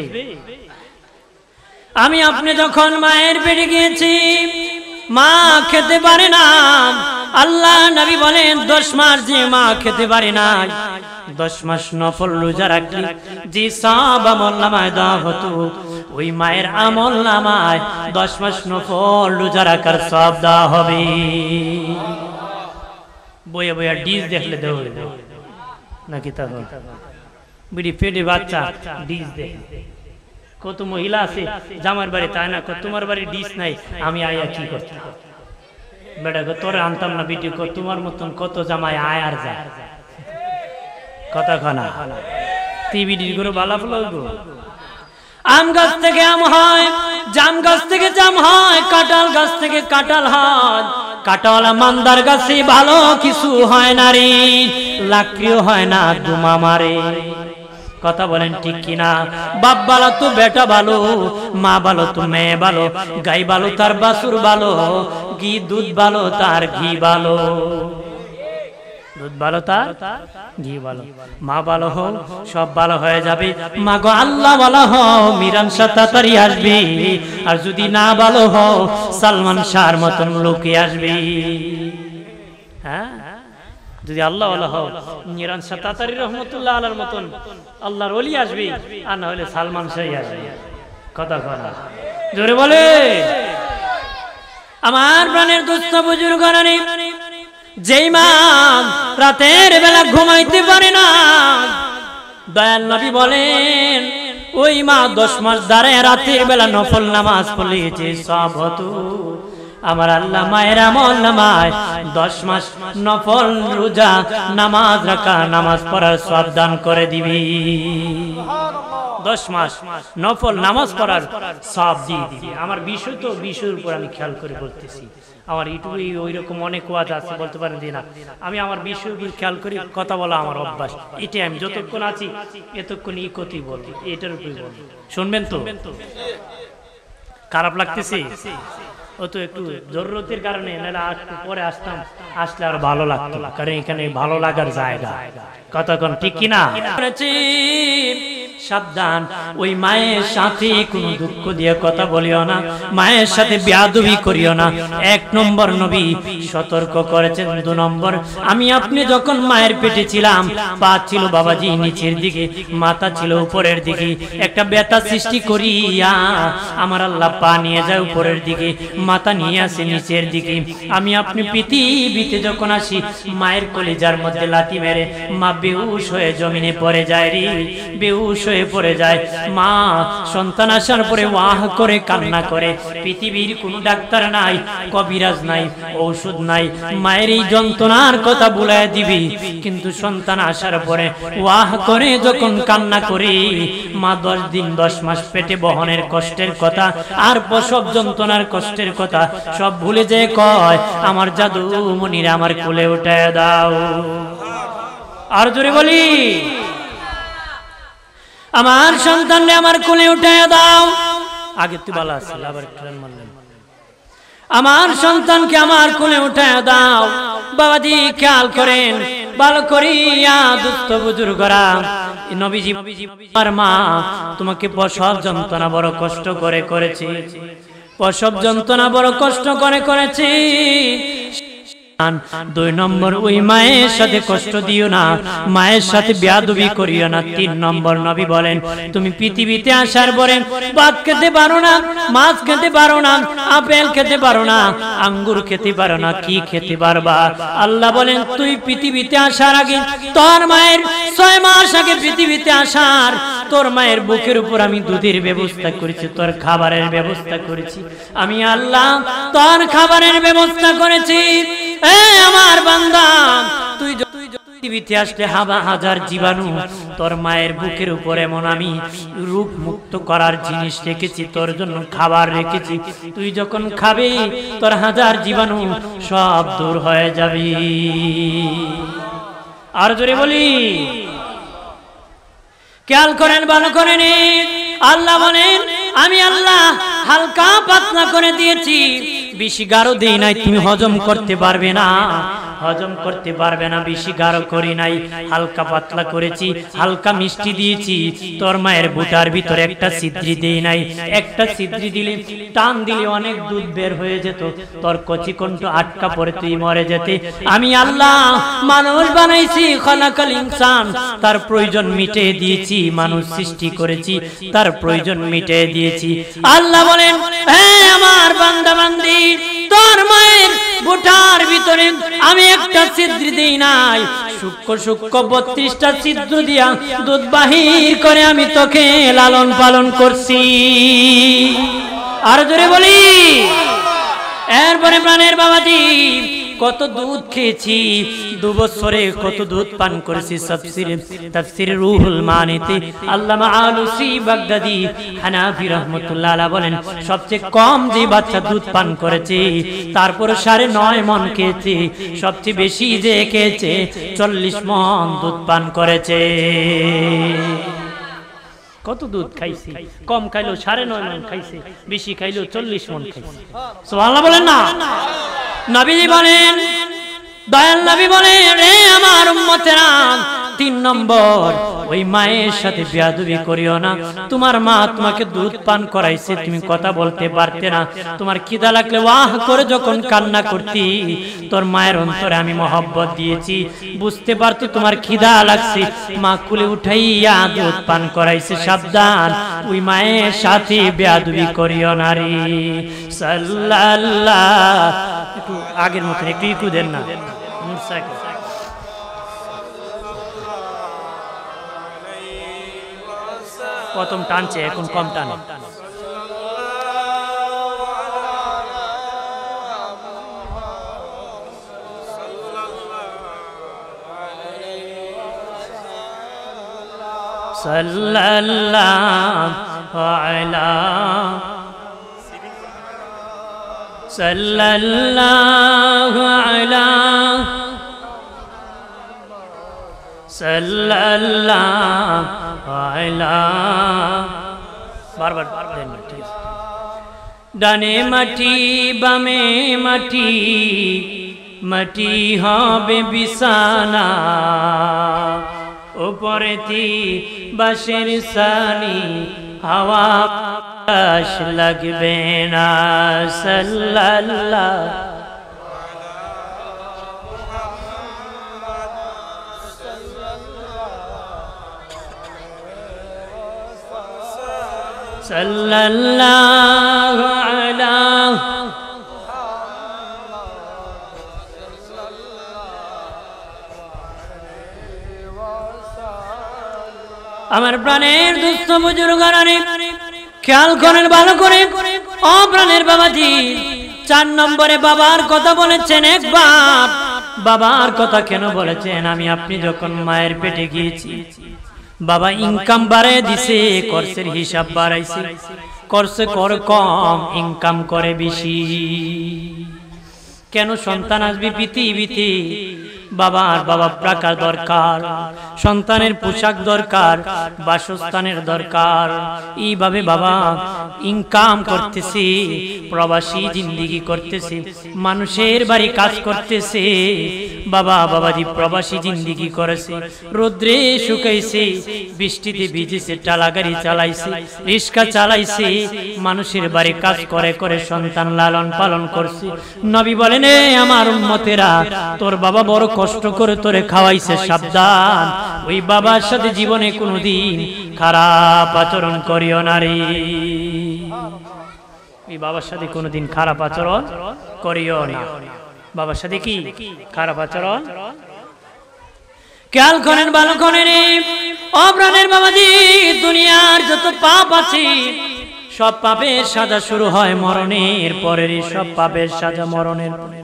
আমি আপনি যখন মায়ের পেটে গিয়েছি, মা খেতে পারে না। আল্লাহ নবী বলেন 10 মাস যে মা খেতে পারে না, 10 মাস নফল রোজা রাখলে যে সওয়াব আমলনামায় দেওয়া হতো, ওই মায়ের আমলনামায় 10 মাস নফল রোজা রাখার সওয়াব দেওয়া হবে। বইয়া বইয়া ডিস দেখলে দেওয়া নাকি? তা বিড়ি পেটে বাচ্চা ডিস দেখে কত মহিলা আছে জামার বাড়ি তাই না, তোমার বাড়ি ডিস নাই, আমি আয়া কি করতাম? বেটা তোরে আনতাম না ভিডিও, তোমার মতন কত জামাই আয় আর যায় কথা খানা টিভি করে বালা ফুলাইব। আম গাছ থেকে আম হয়, জাম গাছ থেকে জাম হয়, কাঁঠাল গাছ থেকে কাঁঠাল হয়, কাঁঠাল মান্দার গাছে ভালো কিছু হয় না রে, লাকড়িও হয় না দুমা মারে। কথা বলেন ঠিক কিনা? বাপ ভালো তো বেটা ভালো, মা ভালো তো মেয়ে ভালো, গাই ভালো তার বাছুর ভালো, ঘি দুধ ভালো তার ঘি ভালো, দুধ ভালো তার ঘি ভালো, মা ভালো হও সব ভালো হয়ে যাবে। মা গো আল্লাহ ভালো হও মিরান শাহ তাড়াতাড়ি আসবে, আর যদি না ভালো হও সালমান শাহর মতন লোকে আসবে। হ্যাঁ যদি আল্লাহ ভালো হও মিরান শাহ তাড়াতাড়ি রহমতুল্লাহ আলার মতন আল্লাহর ওলি আসবে, আর না হলে সালমান শাহ আসবে। কথা কথা জোরে বলে। আমার প্রাণের দুস্থ বুজুর্গরা নেই, যেই মা রাতের বেলা ঘুমাইতে পারে না, দয়াল নবী বলেন ওই মা 10 মাস দাঁড়ায় রাতের বেলা নফল নামাজ পড়েছে সব হতো। আমার আল্লাহ মায়ের আমল নামায় 10 মাস নফল রোজা নামাজ রাখা নামাজ পড়ার সব দান করে দিবি। 10 মাস নফল নামাজ পড়ার সব দিয়ে দিবি। আমার বিষয় তো বিষয়ের উপর আমি খেয়াল করে বলতেছি। আমার ইউটিউবে ওই রকম অনেক ওয়াজ আছে, বলতে পারেন যে না আমি আমার বিষয়ের উপর খেয়াল করি, কথা বলা আমার অভ্যাস। এটাই আমি যতক্ষণ আছি এতক্ষণ ই কথাই বলবো, এটার উপরে বলবো। শুনবেন তো? খারাপ লাগতেছে? ও তো একটু জরুরতের কারণে, নাহলে একটু পরে আসতাম, আসলে আর ভালো লাগতো, কারণ এখানে ভালো লাগার জায়গা। কতক্ষণ ঠিক কিনা? সাবধান, ওই মায়ের সাথে কোনো দুঃখ দিয়ে কথা বলিও না, মায়ের সাথে বেয়াদবি করিও না। 1 নম্বর নবী সতর্ক করেছেন। 2 নম্বর, আমি আপনি যখন মায়ের পেটে ছিলাম, পা ছিল বাবাজি নিচের দিকে, মাথা ছিল উপরের দিকে, একটা ব্যথা সৃষ্টি করিয়া আমার আল্লাহ পা নিয়ে যায় উপরের দিকে, মাথা নিয়ে আসে নিচের দিকে। আমি আপনি পৃথিবীতে যখন আসি, মায়ের কলিজার মধ্যে লাথি মেরে মা বেহুশ হয়ে জমিনে পড়ে যায় রে, বেহুশ হয়ে পড়ে যায়। মা সন্তান আসার পরে ওয়াহ করে কান্না করে। পৃথিবীর কোনো ডাক্তার নাই, কবিরাজ নাই, ঔষধ নাই, মায়ের এই যন্ত্রণার কথা ভুলায় দিবি। কিন্তু সন্তান আসার পরে ওয়াহ করে যখন কান্না করে, মা 10 দিন 10 মাস পেটে বহনের কষ্টের কথা আর প্রসব যন্ত্রণার কষ্টের কথা সব ভুলে যেয়ে কয়, আমার জাদু মনিরা আমার কোলে উঠায় দাও। আর জোরে বলি, আমার সন্তানরে আমার কোলে উঠায় দাও। আগে তুই ভালো আছিস, আবার ট্রেন মারলেন। আমার সন্তানকে আমার কোলে উঠায় দাও। বাবাজি খেয়াল করেন ভালো করিয়া, দুস্থ বুজুর্গরা, নবীজি আমার মা তোমাকে প্রসব যন্ত্রণা বড় কষ্ট করে করেছে, প্রসব যন্ত্রণা বড় কষ্ট করে করেছে। 2 নম্বর, ওই মায়ের সাথে কষ্ট দিও না, মায়ের সাথে বেয়াদবি করিও না। 3 নম্বর নবী বলেন, তুমি পৃথিবীতে আসার পরে ভাত খেতে পারো না, মাছ খেতে পারো না, আপেল খেতে পারো না, আঙ্গুর খেতে পারো না, কি খেতে পারবা? আল্লাহ বলেন, তুই পৃথিবীতে আসার আগে, তোর মায়ের 6 মাস আগে পৃথিবীতে আসার, তোর মায়ের বুকের উপর আমি দুধের ব্যবস্থা করেছি, তোর খাবারের ব্যবস্থা করেছি। আমি আল্লাহ তোর খাবারের ব্যবস্থা করেছি। আমার বান্দা, তুই পৃথিবীতে আসলে হাজার জীবাণু তোর মায়ের বুকের উপর এমন আমি রূপ মুক্ত করার জিনিস রেখেছি, তোর জন্য খাবার রেখেছি। তুই যখন খাবি তোর হাজার জীবাণু সব দূর হয়ে যাবে। আর জোরে বলি, খেয়াল করেন ভালো করে নিন। আল্লাহ বলেন, আমি আল্লাহ হালকা পাতলা করে দিয়েছি, বেশি গাঢ় দেই নাই, তুমি হজম করতে পারবে না, হজম করতে পারবে না, বেশি গাঢ় করি নাই, হালকা পাতলা করেছি, হালকা মিষ্টি দিয়েছি। তোর মায়ের বুটার ভিতরে একটা ছিদ্রি দেই নাই, একটা ছিদ্রি দিলে টান দিলে অনেক দুধ বের হয়ে যেত, তোর কচিকণ্ঠ আটকা পড়ে তুই মরে যেতে। আমি আল্লাহ মানুষ বানাইছি, খালাকাল ইনসান, তার প্রয়োজন মিটিয়ে দিয়েছি, মানুষ সৃষ্টি করেছি, তার প্রয়োজন মিটিয়ে দিয়েছি। আল্লাহ বলেন, হে আমার বান্দা বান্দি, তোর মায়ের বুটার ভিতরে আমি একটা ছিদ্র দিই নাই, সূক্ষ্ম সূক্ষ্ম 32টা ছিদ্র দিয়া দুধ বাহির করে আমি তোকে লালন পালন করছি। আর জোরে বলি। এরপরে প্রাণের বাবাজি কত দুধ খেয়েছি, 2 বছরে কত দুধ পান করেছি। তাফসীর রুহুল মানিতে আল্লামা আলুসি বাগদাদি হানাফি রাহমাতুল্লাহ আলাইহি বলেন সবচেয়ে কম যে বাচ্চা দুধ পান করেছে তারপর 9.5 মণ খেয়েছে, সবচেয়ে বেশি যে খেয়েছে 40 মণ দুধ পান করেছে। কত দুধ খাইছি, কম খাইলো 9.5 মণ খাইছে, বেশি খাইলো 40 মণ খাইছে। সুবহানাল্লাহ বলেন না। নবীজি বলেন, দয়াল নবী বলেন, রে আমার উম্মতেরা 3 নম্বর ওই মায়ের সাথে বেয়াদবি করিও না। তোমার মা তোমাকে দুধ পান করাইছে, তুমি কথা বলতে পারতে না, তোমার খিদা লাগলে ওয়াহ করে যখন কান্না করতি তোর মায়ের অন্তরে আমি মহব্বত দিয়েছি, বুঝতে পারতো তোমার খিদা লাগছে, মা কুলে উঠাইয়া দুধ পান করাইছে। সাবধান, ওই মায়ের সাথে বেয়াদবি করিও না রে। সাল্লাল্লাহ। একটু আগের মতো একটু ইকু দেন না। প্রথম টানছে, এখন কম টানে। সাল্লাল্লাহু আলা সাল্লাল্লাহু আলা সাল্লাল্লাহু আলা। বারবার ডানে মাটি বামে মাটি, মাটি হবে বিছানা, উপরেতি বাঁশের ছানি, হাওয়া লাগবে না। সাল্লাল্লাহু সাল্লাল্লাহু আলা আমার প্রাণের দুস্থ বুজুর্গরা খেয়াল করেন ভালো করে। ও প্রাণের বাবাজি 4 নম্বরে বাবার কথা বলেছেন। একবার বাবার কথা কেন বলেছেন? আমি আপনি যখন মায়ের পেটে গিয়েছি বাবা ইনকাম বাড়ায় দিছে, খরচের হিসাব বাড়াইছে, খরচে কম ইনকাম করে বেশি। কেন? সন্তান আসবে পৃথিবীতে, বাবার প্রাকার দরকার, সন্তানের পোশাক দরকার, বাসস্থানের দরকার। এইভাবে বাবা ইনকাম করতেছে, প্রবাসী জিন্দেগি করতেছে, মানুষের বাড়ি কাজ করতেছে। বাবাজি প্রবাসী জিন্দেগি করেছে, রোদ্রে শুকাইছে, বৃষ্টিতে ভিজেছে, টালা গাড়ি চালাইছে, রিক্সা চালাইছে, মানুষের বাড়ি কাজ করে করে সন্তান লালন পালন করছে। নবী বলেন, আমার উম্মতেরা তোর বাবা বড় কষ্ট করে তোরে খাওয়াইছে, সাবধান, ওই বাবার সাথে জীবনে কোনোদিন খারাপ আচরণ করিও না রে। ওই বাবার সাথে কোনোদিন খারাপ আচরণ করিও না। বাবার সাথে কি খারাপ আচরণ? খেয়াল করেন ভালো করেন। ও প্রাণের বাবাজি, দুনিয়ার যত পাপ আছে সব পাপের সাজা শুরু হয় মরণের পরে। সব পাপের সাজা মরণের পরে।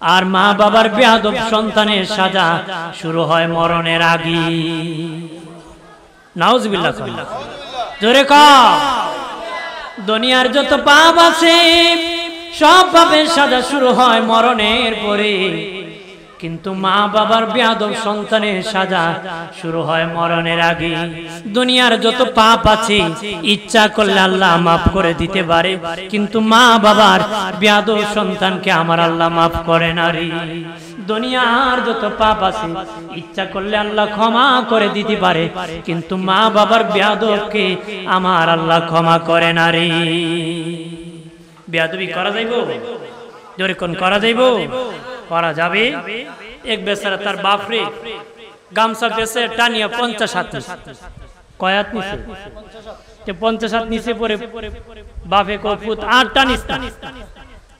আর মা বাবার বেয়াদব সন্তানের সাজা শুরু হয় মরণের আগে। নাউজুবিল্লাহ। জোরে ক। দুনিয়ার যত পাপ আছে সব পাপের সাজা শুরু হয় মরণের পরে, কিন্তু মা বাবার বেয়াদব সন্তানের সাজা শুরু হয় মরণের আগে। দুনিয়ার যত পাপ আছে ইচ্ছা করলে আল্লাহ মাফ করে দিতে পারে, কিন্তু মা বাবার বেয়াদব সন্তানকে আমার আল্লাহ মাফ করে না রে। দুনিয়ার যত পাপ আছে ইচ্ছা করলে আল্লাহ ক্ষমা করে দিতে পারে, কিন্তু মা বাবার বেয়াদবকে আমার আল্লাহ ক্ষমা করে না রে। বেয়াদবি করা যাইব? জোরে কোন করা যাইব? করা যাবে। এক বেচারা তার বাপরে গামছা বেচে টানিয়া 50 হাত কয়াত নিছে, 50 হাত নিচে পরে বাপে কপুত আর টানিস না,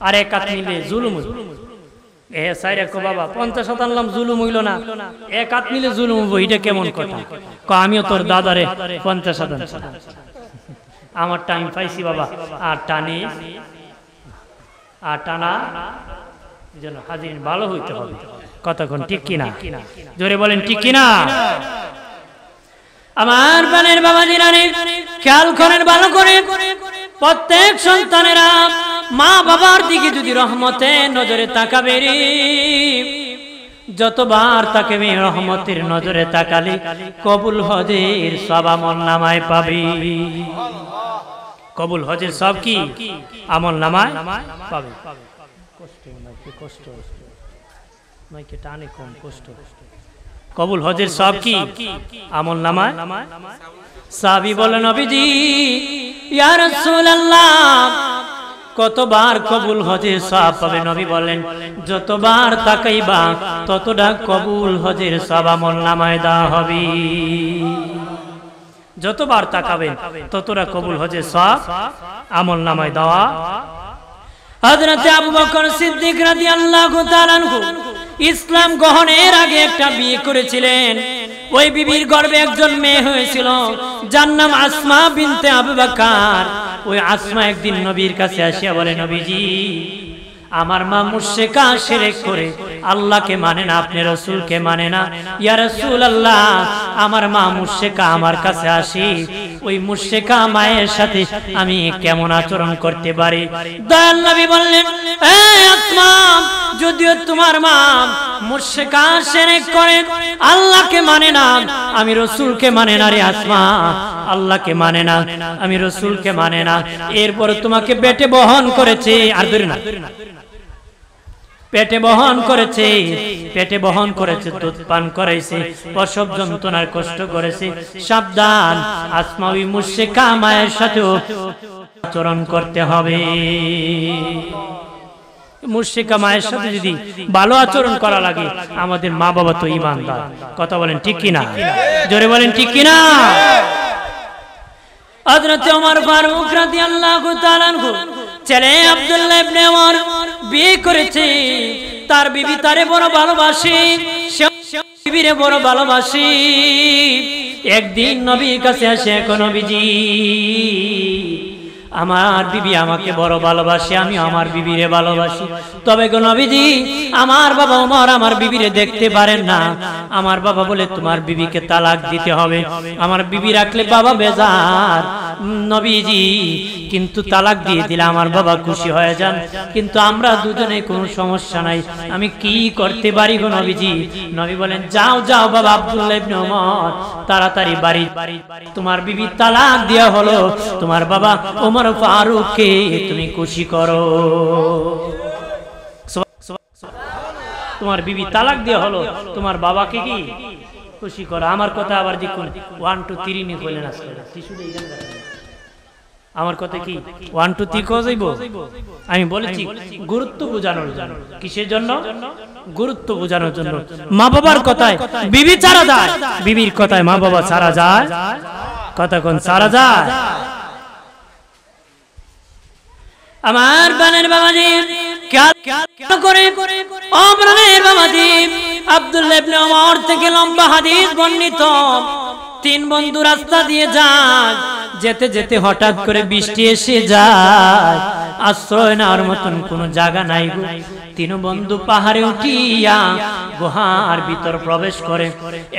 আর এক হাত নিলে জুলুম। এ সাইরে কো বাবা 50 হাত আনলাম জুলুম হইল না, এক হাত নিলে জুলুম হইব, এটা কেমন কথা? আমিও তোর দাদারে 50 হাত আনছি, আমার টাইম পাইছি বাবা, আর টানে আর টানা যেন হাজির ভালো হইতে হবে। কতক্ষণ ঠিক কিনা? জোরে বলেন ঠিক কিনা? আমার বানের বাবাজিরা খেয়াল করেন ভালো করে, প্রত্যেক সন্তানেরা মা বাবার দিকে যদি রহমতে নজরে তাকাবে রে, যতবার তাকে রহমতের নজরে তাকালে কবুল হজের সব আমল নামায় পাবে। কবুল হজের সব কি আমল নামায় পাবে। কষ্ট মাইকে টানে কম, কষ্ট। কবুল হজের সব কি আমল নামায়। সাহাবী বলেন নবীজি ইয়া রাসূলুল্লাহ কতবার কবুল হজের সওয়াব পাবে? নবী বলেন যতবার তাকাইবা ততটা কবুল হজের সওয়াব আমল নামায় দেওয়া হবে। যতবার তাকাবেন ততটা কবুল হজের সওয়াব আমল নামায় দেওয়া। হযরত আবু বকর সিদ্দিক রাদিয়াল্লাহু তাআলা আনহু ইসলাম গ্রহণের আগে একটা বিয়ে করেছিলেন। ওই বিবির গর্ভে একজন মেয়ে হয়েছিল, যার নাম আসমা বিনতে আবু বকর। ওই আসমা একদিন নবীর কাছে আসিয়া বলে নবীজি আমার মা মুশরিকা শিরক করে আল্লাহকে মানে না, আপনি রাসূলকে মানে না। ইয়া রাসূলুল্লাহ আমার মা মুশরিকা আমার কাছে আসি, ওই মুশরিকা মায়ের সাথে আমি কেমন আচরণ করতে পারি? দয়াল নবী বললেন এ আসমা যদিও তোমার মা মুশরিকা শিরক করে আল্লাহকে মানে না, আমি রাসূলকে মানে না রে আসমা, আল্লাহকে মানে না, আমি রাসূলকে মানে না। এরপর তোমাকে পেটে বহন করেছে, আর ধরে না, পেটে বহন করেছে, পেটে বহন করেছে, দুধ পান করাইছে, প্রসব যন্ত্রণার কষ্ট করেছে। সাবধান, আসমা ওই মুশরিকা মায়ের সাথেও আচরণ করতে হবে। মুশরিকা মায়ের সাথে যদি ভালো আচরণ করা লাগে, আমাদের মা বাবা তো ঈমানদার। কথা বলেন ঠিক কিনা? জোরে বলেন ঠিক কিনা? হযরত ওমর ফারুক রাদিয়াল্লাহু তাআলা আনহু ছেলে আব্দুল্লাহ ইবনে ওমর বিয়ে করেছে। তার বিবি তারে বড় ভালোবাসে, সে বিবিরে বড় ভালোবাসে। একদিন নবীর কাছে আসে, নবীজি আমার বিবি আমাকে বড় ভালোবাসে, আমি আমার বিবিরে ভালোবাসি, তবে গো নবীজি আমার বাবা ওমর আমার বিবিরে দেখতে পারেন না। আমার বাবা বলে তোমার বিবিকে তালাক দিতে হবে। আমার বিবি রাখলে বাবা বেজার নবীজি, কিন্তু তালাক দিয়ে দিলে আমার বাবা খুশি হয়ে যান, কিন্তু আমরা দুজনে কোনো সমস্যা নাই, আমি কি করতে পারি গো নবীজি? নবী বলেন যাও যাও বাবা আব্দুল্লাহ ইবনে ওমর তাড়াতাড়ি বাড়ি, তোমার বিবি তালাক দেয়া হলো, তোমার বাবা ওমর ফারুককে তুমি খুশি করো। তোমার বিবি তালাক দেয়া হলো, তোমার বাবাকে কি খুশি করো। আমার কথা আবার দেখুন 1 2 3 নি কইলেন আজকে আমার কথা কি 1 2 3 কো যাইবো? আমি বলেছি গুরুত্ব বোঝানোর জন্য। কিসের জন্য? গুরুত্ব বোঝানোর জন্য। মা বাবার কথায় বিবি ছাড়া যায়, বিবির কথায় মা বাবা ছাড়া যায়, কথা কোন ছাড়া যায়? আমার বানের বাবাজি খেয়াল করে ও প্রাণের বাবাজি, আব্দুল্লাহ ইবনে ওমর থেকে লম্বা হাদিস বর্ণিত। 3 বন্ধু রাস্তা দিয়ে যায়, যেতে যেতে হঠাৎ করে বৃষ্টি এসে যায়, আশ্রয় নেওয়ার মতন কোনো জায়গা নাই গো। 3 বন্ধু পাহাড়ে উঠিয়া গুহার ভিতর প্রবেশ করে।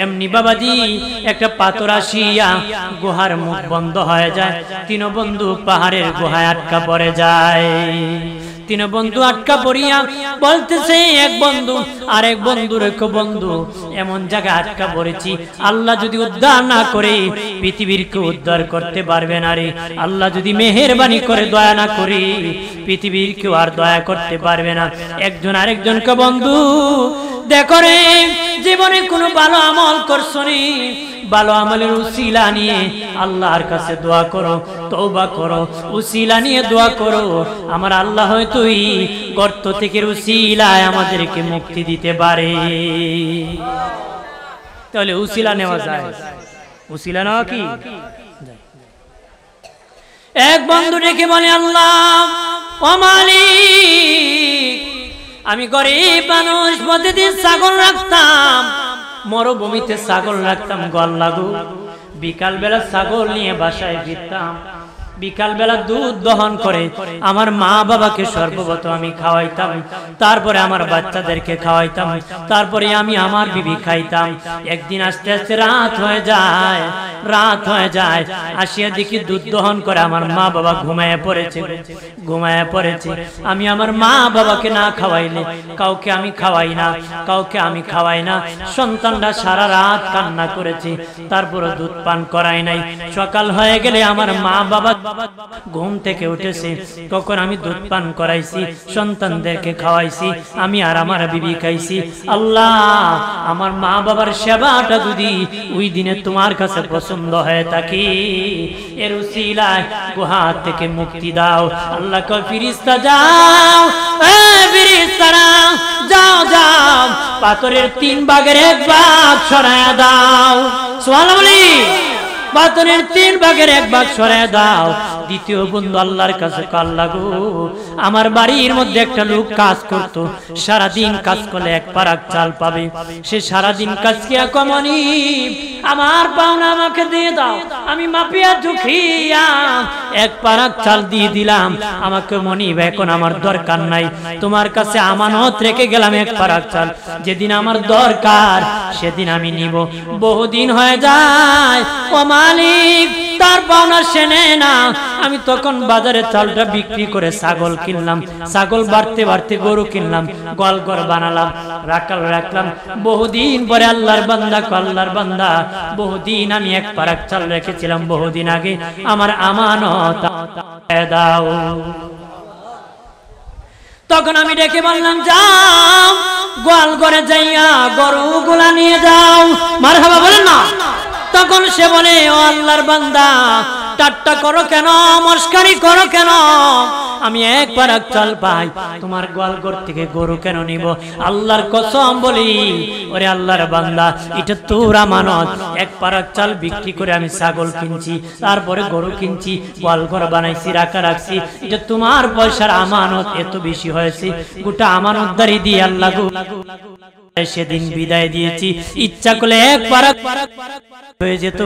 এমনি বাবাজি একটা পাথর আসিয়া গুহার মুখ বন্ধ হয়ে যায়। 3 বন্ধু পাহাড়ের গুহায় আটকা পড়ে যায়। 3 বন্ধু আটকা পড়িয়া বলতেছে এক বন্ধু আরেক বন্ধু, রেখো বন্ধু এমন জায়গায় আটকা পড়েছি, আল্লাহ যদি উদ্ধার না করে পৃথিবীর কেউ উদ্ধার করতে পারবে না রে। আল্লাহ যদি মেহেরবানি করে দয়া না করে পৃথিবীর কেউ আর দয়া করতে পারবে না। একজন আরেকজনকে বন্ধু দেখো রে, জীবনে কোনো ভালো আমল করছো নি, ভালো আমলের উসিলা নিয়ে আল্লাহর কাছে দোয়া করো, তওবা করো, উসিলা নিয়ে দোয়া করো, আমার আল্লাহ হয়তো এই গর্ত থেকে উসিলায় আমাদেরকে মুক্তি দিতে পারে। তাহলে উসিলা নেওয়া যায়, উসিলা নেওয়া কি? এক বন্ধু ডেকে বলে আল্লাহ ও মালিক আমি গরিব মানুষ, প্রতিদিন ছাগল রাখতাম, মরুভূমিতে ছাগল রাখতাম গোয়াল লাগু। বিকাল বেলা ছাগল নিয়ে বাসায় ফিরতাম, বিকাল বেলা দুধ দহন করে আমার মা বাবাকে সর্বপ্রথম আমি খাওয়াইতাম, তারপরে আমার বাচ্চাদেরকে খাওয়াইতাম, তারপরে আমি আমার বিবি খাইতাম। একদিন আস্তে আস্তে রাত হয়ে যায়, আসিয়া দেখি দুধ দহন করে আমার মা বাবা ঘুমায় পড়েছে। আমি আমার মা বাবাকে না খাওয়াইলে কাউকে আমি খাওয়াই না। সন্তানরা সারা রাত কান্না করেছে, তারপরে দুধ পান করাই নাই। সকাল হয়ে গেলে আমার মা বাবা ঘুম থেকে উঠেছে, তখন আমি দুধ পান করাইছি, সন্তানদেরকে খাওয়াইছি, আমি আর আমার বিবি খাইছি। আল্লাহ আমার মা বাবার সেবাটা যদি ওই দিনে তোমার কাছে পছন্দ হয়ে থাকে, এর উসিলায় গুহাত থেকে মুক্তি দাও। আল্লাহ কয় ফেরেশতা যাও, ফেরেশতারা যাও, পাথরের 3 ভাগের 1 ভাগ সরায়া দাও। সুবহানাল্লাহ। পাথরের 3 ভাগের 1 ভাগ সরায়া দাও। দ্বিতীয় বন্ধু আল্লাহর কাছে কাল লাগো, আমার বাড়ির মধ্যে একটা লোক কাজ করতো, সারাদিন কাজ করলে 1 পারাক চাল পাবে। সে সারাদিন কাজ কিয়া কমনি, আমার পাওনা আমাকে দিয়ে দাও। আমি মাপিয়া ঝুঁকিয়া 1 পারাক চাল দিয়ে দিলাম, আমাকে মনিব এখন আমার দরকার নাই, তোমার কাছে আমানত রেখে গেলাম 1 পারাক চাল, যেদিন আমার দরকার সেদিন আমি নিব। বহুদিন হয়ে যায়, ও মালিক তার পাওনা সে নেয় না। আমি তখন বাজারে চালটা বিক্রি করে ছাগল কিনলাম, ছাগল বাড়তে গরু কিনলাম, গোয়ালঘর বানালাম, রাখলাম। বহুদিন পরে আল্লাহর বান্দা বহুদিন আমি 1 পারাক চাল রেখেছিলাম, বহুদিন আগে আমার আমানত দাও। তখন আমি ডেকে বললাম যাও গোয়ালঘরে যাইয়া গরুগুলা নিয়ে যাও। মারহাবা বলেন না। তখন সে বলে, ও আল্লাহর বান্দা ঠাট্টা করো কেন, মস্কারি করো কেন? আমি 1 পারাক চাল পাই, তোমার গোয়ালঘর থেকে গরু কেন নিব? আল্লাহর কসম বলি, ওরে আল্লাহর বান্দা এটা তোর আমানত। 1 পারাক চাল বিক্রি করে আমি ছাগল কিনছি, তারপরে গরু কিনছি, গোয়ালঘর বানাইছি, রাখছি, এটা তোমার পয়সার আমানত। এত বেশি হয়েছে, গোটা আমানতদারি দিয়ে আল্লাহ সেদিন বিদায় দিয়েছি। ইচ্ছা করলে 1 পারাক হয়ে যেত,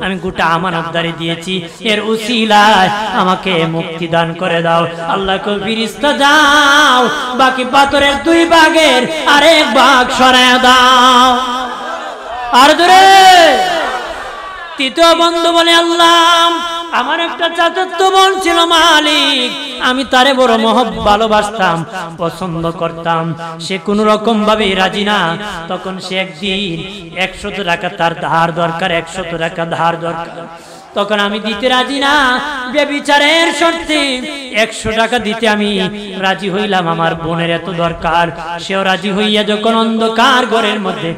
আমি গোটা আমানতদারি দিয়েছি, এর উসিলায় আমাকে মুক্তি দান করে দাও। আল্লাহ কো ফেরেশতা যাও, বাকি পাথরের 2 ভাগের আরেক ভাগ সরায়া দাও। আর ধরে তৃতীয় বন্ধু বলে, আল্লাহ আমার একটা চাচাতো বোন ছিল মালিক, আমি তারে বড় ভালোবাসতাম, পছন্দ করতাম, সে কোন রকম ভাবে রাজি না। তখন সে একদিন 100 টাকা তার ধার দরকার, 100 টাকা ধার দরকার। তখন আমি দিতে রাজি না, বেবিচারের শর্তে 100 টাকা দিতে আমি রাজি হইলাম। আমার বোনের এত দরকার, সেও রাজি হইয়া যখন অন্ধকার ঘরের মধ্যে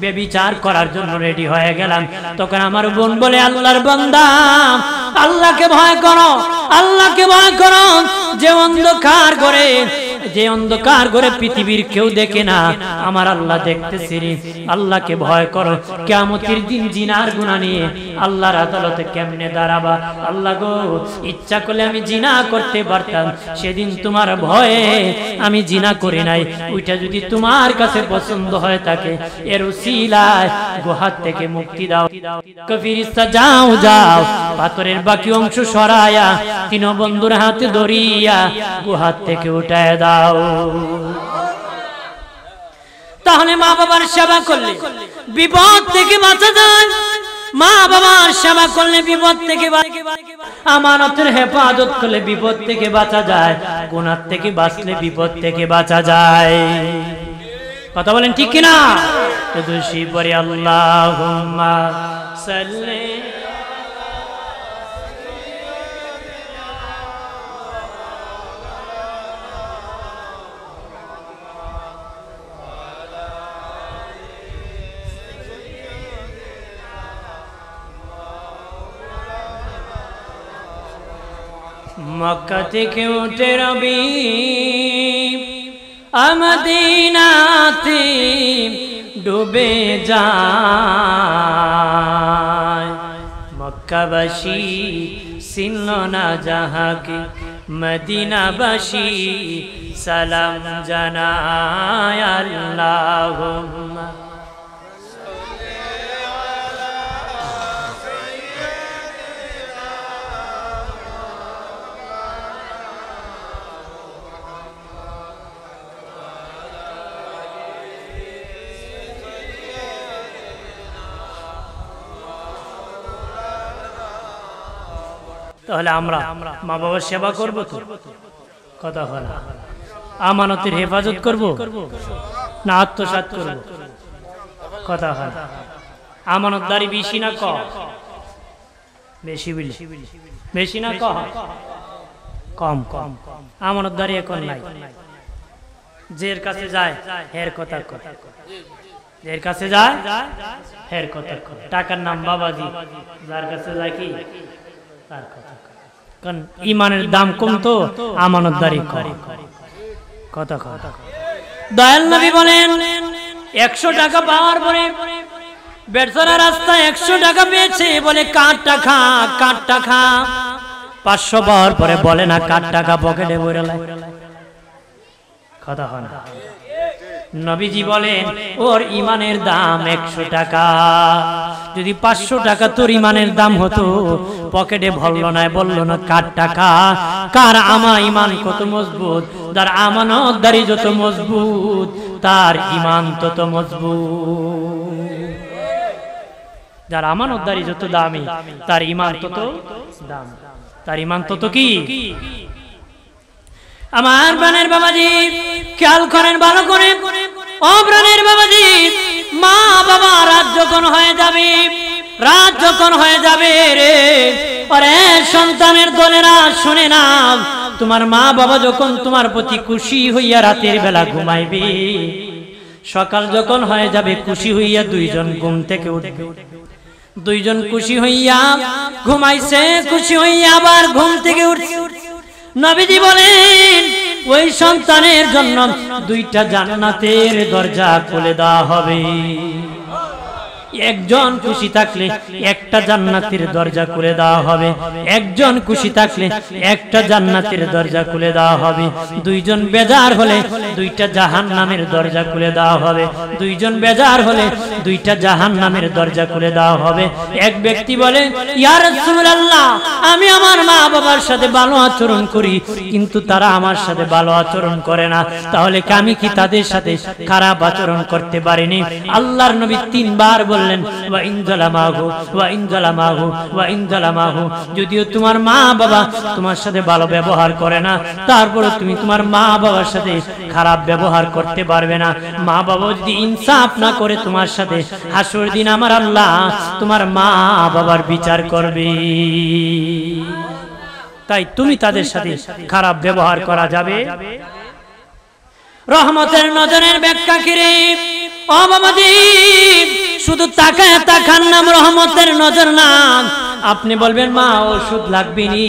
বেবিচার করার জন্য রেডি হয়ে গেলাম, তখন আমার বোন বলে, আল্লাহর বান্দা আল্লাহকে ভয় করো, আল্লাহকে ভয় করো। যে অন্ধকার ঘরে পৃথিবীর কেউ দেখে না, আমার আল্লাহ দেখতেছে রে, আল্লাহকে ভয় করো। কিয়ামতের দিন জিনার গুনাহ নিয়ে আল্লাহর আদালতে কেমনে দাঁড়াবা? আল্লাহ গো, ইচ্ছা করলে আমি জিনা করতে পারতাম, সেদিন তোমার ভয়ে আমি জিনা করি নাই। ওইটা যদি তোমার কাছে পছন্দ হয়ে থাকে, এর উসিলায় গুহাত থেকে মুক্তি দাও। ফেরেশতা যাও, পাথরের বাকি অংশ সরায়া 3 বন্ধুর হাতে ধরিয়া গুহাত থেকে উঠায় দাও। তাহলে মা বাবার সেবা করলে বিপদ থেকে বাঁচা যায়, মা বাবার সেবা করলে বিপদ থেকে, আমানতের হেফাজত করলে বিপদ থেকে বাঁচা যায়, গুনাহ থেকে বাঁচলে বিপদ থেকে বাঁচা যায়। কথা বলেন ঠিক কিনা? তো দুশি পরে আল্লাহুম্মা সাল্লি মক্কা থেকে উঠে রবি মদিনাতে ডুবে যায়। মক্কা মক্কাবাসী চিনল না যাহাকে মদিনাবাসী সালাম জানায় আল্লাহুম্মা তাহলে আমরা মা বাবার সেবা করব তো কথা হয় না আমানতের হেফাজত করব না আত্মসাৎ করব কথা হয় না আমানতদারি বেশি না কম বেশি বেশি না কম কম কম আমানতদারি এখন নাই যের কাছে যায় হের কথা কথা যের কাছে যায় হের কথা টাকার নাম বাবাজি যার কাছে যায় কি তার কথা কারণ ইমানের দাম কম তো আমানতদারি করে কথা কথা দয়াল নবী বলেন 100 টাকা পাওয়ার পরে বেচারা রাস্তায় 100 টাকা পেয়েছে বলে কার টাকা 500 পাওয়ার পরে বলে না কার টাকা পকেটে ভরে লাই কথা হয় না নবীজি বলেন ওর ইমানের দাম 100 টাকা যদি 500 টাকা তোর ইমানের দাম হতো পকেটে ভরলো না বললো না কার টাকা কার আমার ইমান কত মজবুত যার আমানতদারি যত মজবুত তার ইমান তত মজবুত যার আমানতদারি যত দামি তার ইমান তত দাম তার ইমান তত কি আমার প্রাণের বাবাজি খেয়াল করেন ভালো করে ও প্রাণের বাবাজি মা বাবা রাত যখন হয়ে যাবে রে আরে সন্তানের দলেরা শুনে না তোমার মা বাবা যখন তোমার প্রতি খুশি হইয়া রাতের বেলা ঘুমাইবে সকাল যখন হয়ে যাবে খুশি হইয়া দুইজন ঘুম থেকে উঠবে দুইজন খুশি হইয়া ঘুমাইছে খুশি হইয়া আবার ঘুম থেকে উঠছে নবীজি বলেন ওই সন্তানের জন্য 2টা জান্নাতের দরজা খুলে দেওয়া হবে একজন খুশি থাকলে একটা জান্নাতের দরজা খুলে দেওয়া হবে একজন খুশি থাকলে একটা জান্নাতের দরজা খুলে দেওয়া হবে দুইজন বেজার হলে 2টা জাহান্নামের দরজা খুলে দেওয়া হবে দুইজন বেজার হলে 2টা জাহান্নামের দরজা খুলে দেওয়া হবে এক ব্যক্তি বলে ইয়া রাসূলুল্লাহ আমি আমার মা বাবার সাথে ভালো আচরণ করি কিন্তু তারা আমার সাথে ভালো আচরণ করে না তাহলে আমি কি তাদের সাথে খারাপ আচরণ করতে পারিনি আল্লাহর নবী 3 বার বললেন ওয়া ইন যালামাহু যদিও তোমার মা বাবা তোমার সাথে ভালো ব্যবহার করে না তারপরে তুমি তোমার মা বাবার সাথে খারাপ ব্যবহার করতে পারবে না মা বাবা যদি ইনসাফ না করে তোমার সাথে হাসর দিন আমার আল্লাহ তোমার মা বাবার বিচার করবে তাই তুমি তাদের সাথে খারাপ ব্যবহার করা যাবে রহমতের নজরের ব্যাখ্যা কি রে ও বাবাজি শুধু তাকায় তাকার নাম রহমতের নজর নাম আপনি বলবেন মা ওষুধ লাগবে নি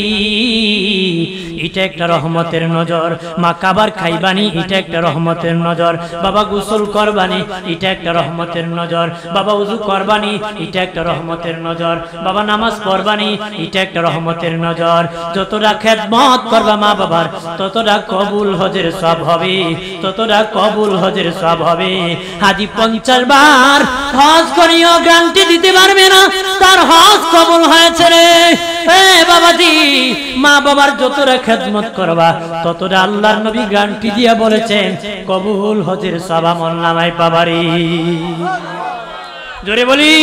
এটা একটা রহমতের নজর মা খাবার খাইবানি এটা একটা রহমতের নজর বাবা গোসল করবানি এটা একটা রহমতের নজর বাবা ওযু করবানি এটা একটা রহমতের নজর বাবা নামাজ পড়বানি এটা একটা রহমতের নজর যতটা খেদমত করবা মা বাবার ততটা কবুল হজের সওয়াব হবে ততটা কবুল হজের সওয়াব হবে হাজী 50 বার হজ করিও গ্যারান্টি দিতে পারবে না তার হজ কবুল হয়েছে রে এ বাবাজি মা বাবার যতটা খেদমত করবা ততটা আল্লাহর নবী গ্যারান্টি দিয়া বলেছেন কবুল হজের সওয়াব আমলনামায় পাবারি জোরে বলি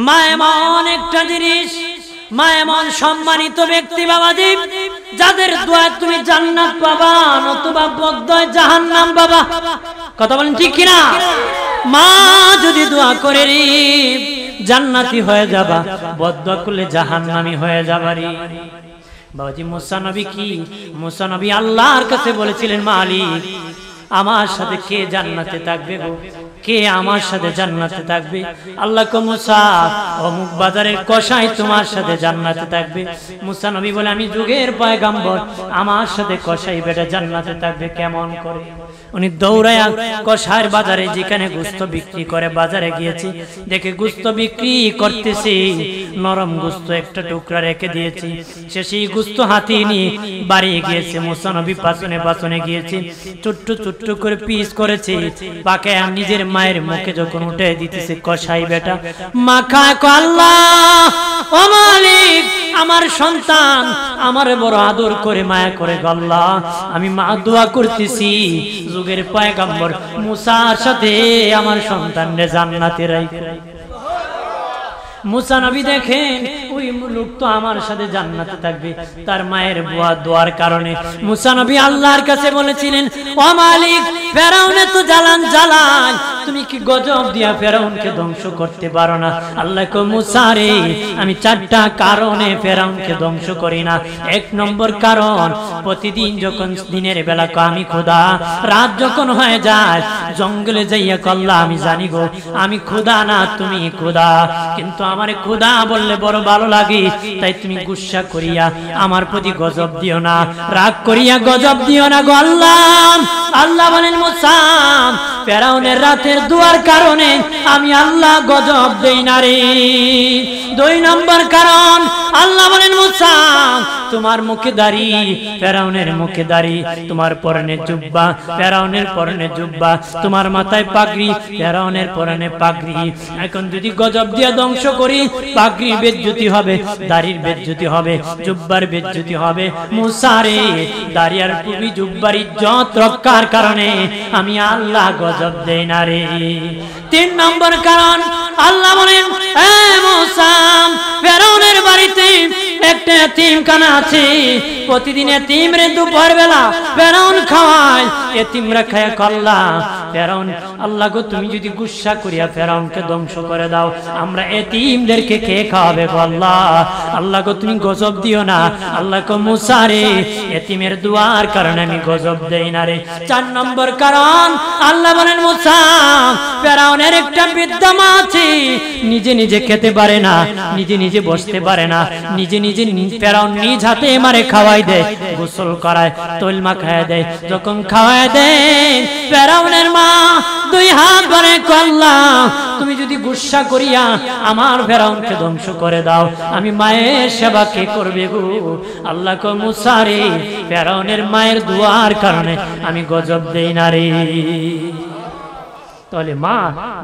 মা এমন একটা জিনিস মা এমন সম্মানিত ব্যক্তি বাবাজি যাদের দোয়ায় তুমি জান্নাত পাবা নতুবা বদদোয়ায় জাহান্নাম পাবা কথা বলেন ঠিক কিনা মা যদি দোয়া করে রে জান্নাতি হয়ে যাবা বদদোয়া করলে জাহান্নামী হয়ে যাবারি বাবাজি মুসা নবী কি মুসা নবী আল্লাহর কাছে বলেছিলেন মালিক আমার সাথে কে জান্নাতে থাকবে গো কে আমার সাথে জান্নাতে থাকবে? আল্লাহ কো মুসা, অমুক বাজারের কসাই তোমার সাথে জান্নাতে থাকবে। মুসা নবী বলে, আমি যুগের পয়গম্বর, আমার সাথে কসাই বেটা জান্নাতে থাকবে কেমন করে? উনি দৌড়ায়া কসাইয়ের বাজারে, যেখানে গোস্ত বিক্রি করে, বাজারে গিয়েছে, দেখে গোস্ত বিক্রি করতেছে, নরম গোস্ত একটা টুকরা রেখে দিয়েছে। সে সেই গোস্ত হাতে নিয়ে বাড়ি গিয়েছে। মুসা নবী পাছনে পাছনে গিয়েছে, ছোট্ট ছোট্ট করে পিস করেছে, পাকে নিজের মায়ের মুখে যখন উঠে দিতেছে, কসাই বেটা মাখা, আল্লাহ ও মালিক, আমার সন্তান আমার বড় আদর করে মায়া করে, আল্লাহ আমি মা দোয়া করতেছি, যুগের পয়গম্বর মুসার সাথে আমার সন্তানরে জান্নাতে রাখো। মুসা নবী দেখেন ওই লোক তো আমার সাথে জান্নাতে থাকবে, তার মায়ের দোয়ার কারণে। মুসা নবী আল্লাহর কাছে বলেছিলেন, ও মালিক, ফেরাউনে তো জ্বালান জ্বালায়, তুমি কি গজব দিয়া ফেরাউনকে ধ্বংস করতে পারো না? আল্লাহ কো মুসা রে, আমি 4টা কারণে ফেরাউনকে ধ্বংস করি না। 1 নম্বর কারণ, প্রতিদিন যখন দিনের বেলা আমি ক্ষুধা, রাত যখন হয়ে যায় জঙ্গলে যাইয়া কল্লা, আমি জানি গো আমি ক্ষুধা না তুমি ক্ষুধা, কিন্তু আমার ক্ষুধা বললে বড় ভালো লাগে, তাই তুমি গুসা করিয়া আমার প্রতি গজব দিও না, রাগ করিয়া গজব দিও না গো আল্লাহ। আল্লাহ বলেন, মুসা ফেরাউনের রাতের দুয়ার কারণে আমি আল্লাহ গজব দেই না রে। 2 নম্বর কারণ, আল্লাহ বলেন, মুসা তোমার মুখে দাড়ি, ফেরাউনের মুখে দাড়ি, তোমার পরনে জুব্বা, ফেরাউনের পরনে জুব্বা, তোমার মাথায় পাগড়ি, ফেরাউনের পরনে পাগড়ি। এখন যদি গজব দিয়ে ধ্বংস করি, পাগড়ির বেজ্জতি হবে, দাড়ির বেজ্জতি হবে, জুব্বার বেজ্জতি হবে। মুসা রে, দাড়ি আর টুপি জুব্বার ইজ্জত রক্ষার কারণে আমি আল্লাহ গজব দেই না রে। 3 নম্বর কারণ, আল্লাহ বলেন, এ মুসা ফেরাউনের বাড়িতে একটা এতিমখানা আছে, প্রতিদিন এতিমরে দুপুর বেলা ফেরাউন খাওয়ায়, এতিমরা খায় কল্লা। ফেরাউন আল্লাহ গো, তুমি যদি গুসা করিয়া ফেরাউনকে ধ্বংস করে দাও, আমরা এতিমদেরকে কে খাওয়াবে আল্লাহ? আল্লাহ গো তুমি গজব দিও না। আল্লাহ কো মুসা রে, এতিমের দুয়ার কারণে আমি গজব দেই না রে। 4 নম্বর কারণ, আল্লাহ বলেন, মুসা ফেরাউনের একটা বিদ্যা মা আছে, নিজে নিজে খেতে পারে না, নিজে নিজে বসতে পারে না, নিজে নিজে ফেরাউন নিজ হাতে মারে খাওয়াই দেয়, গোসল করায়, তৈল মাখায় দেয়। যখন খাওয়ায় দেয়, ফেরাউনের মা 2 হাত ভরে কল্লা, তুমি যদি গুসা করিয়া আমার ফেরাউনকে ধ্বংস করে দাও, আমি মায়ের সেবা কে করবে গো? আল্লাহ কো মুসা রে, ফেরাউনের মায়ের দুয়ার কারণে আমি গজব দেই না রে। তাহলে মা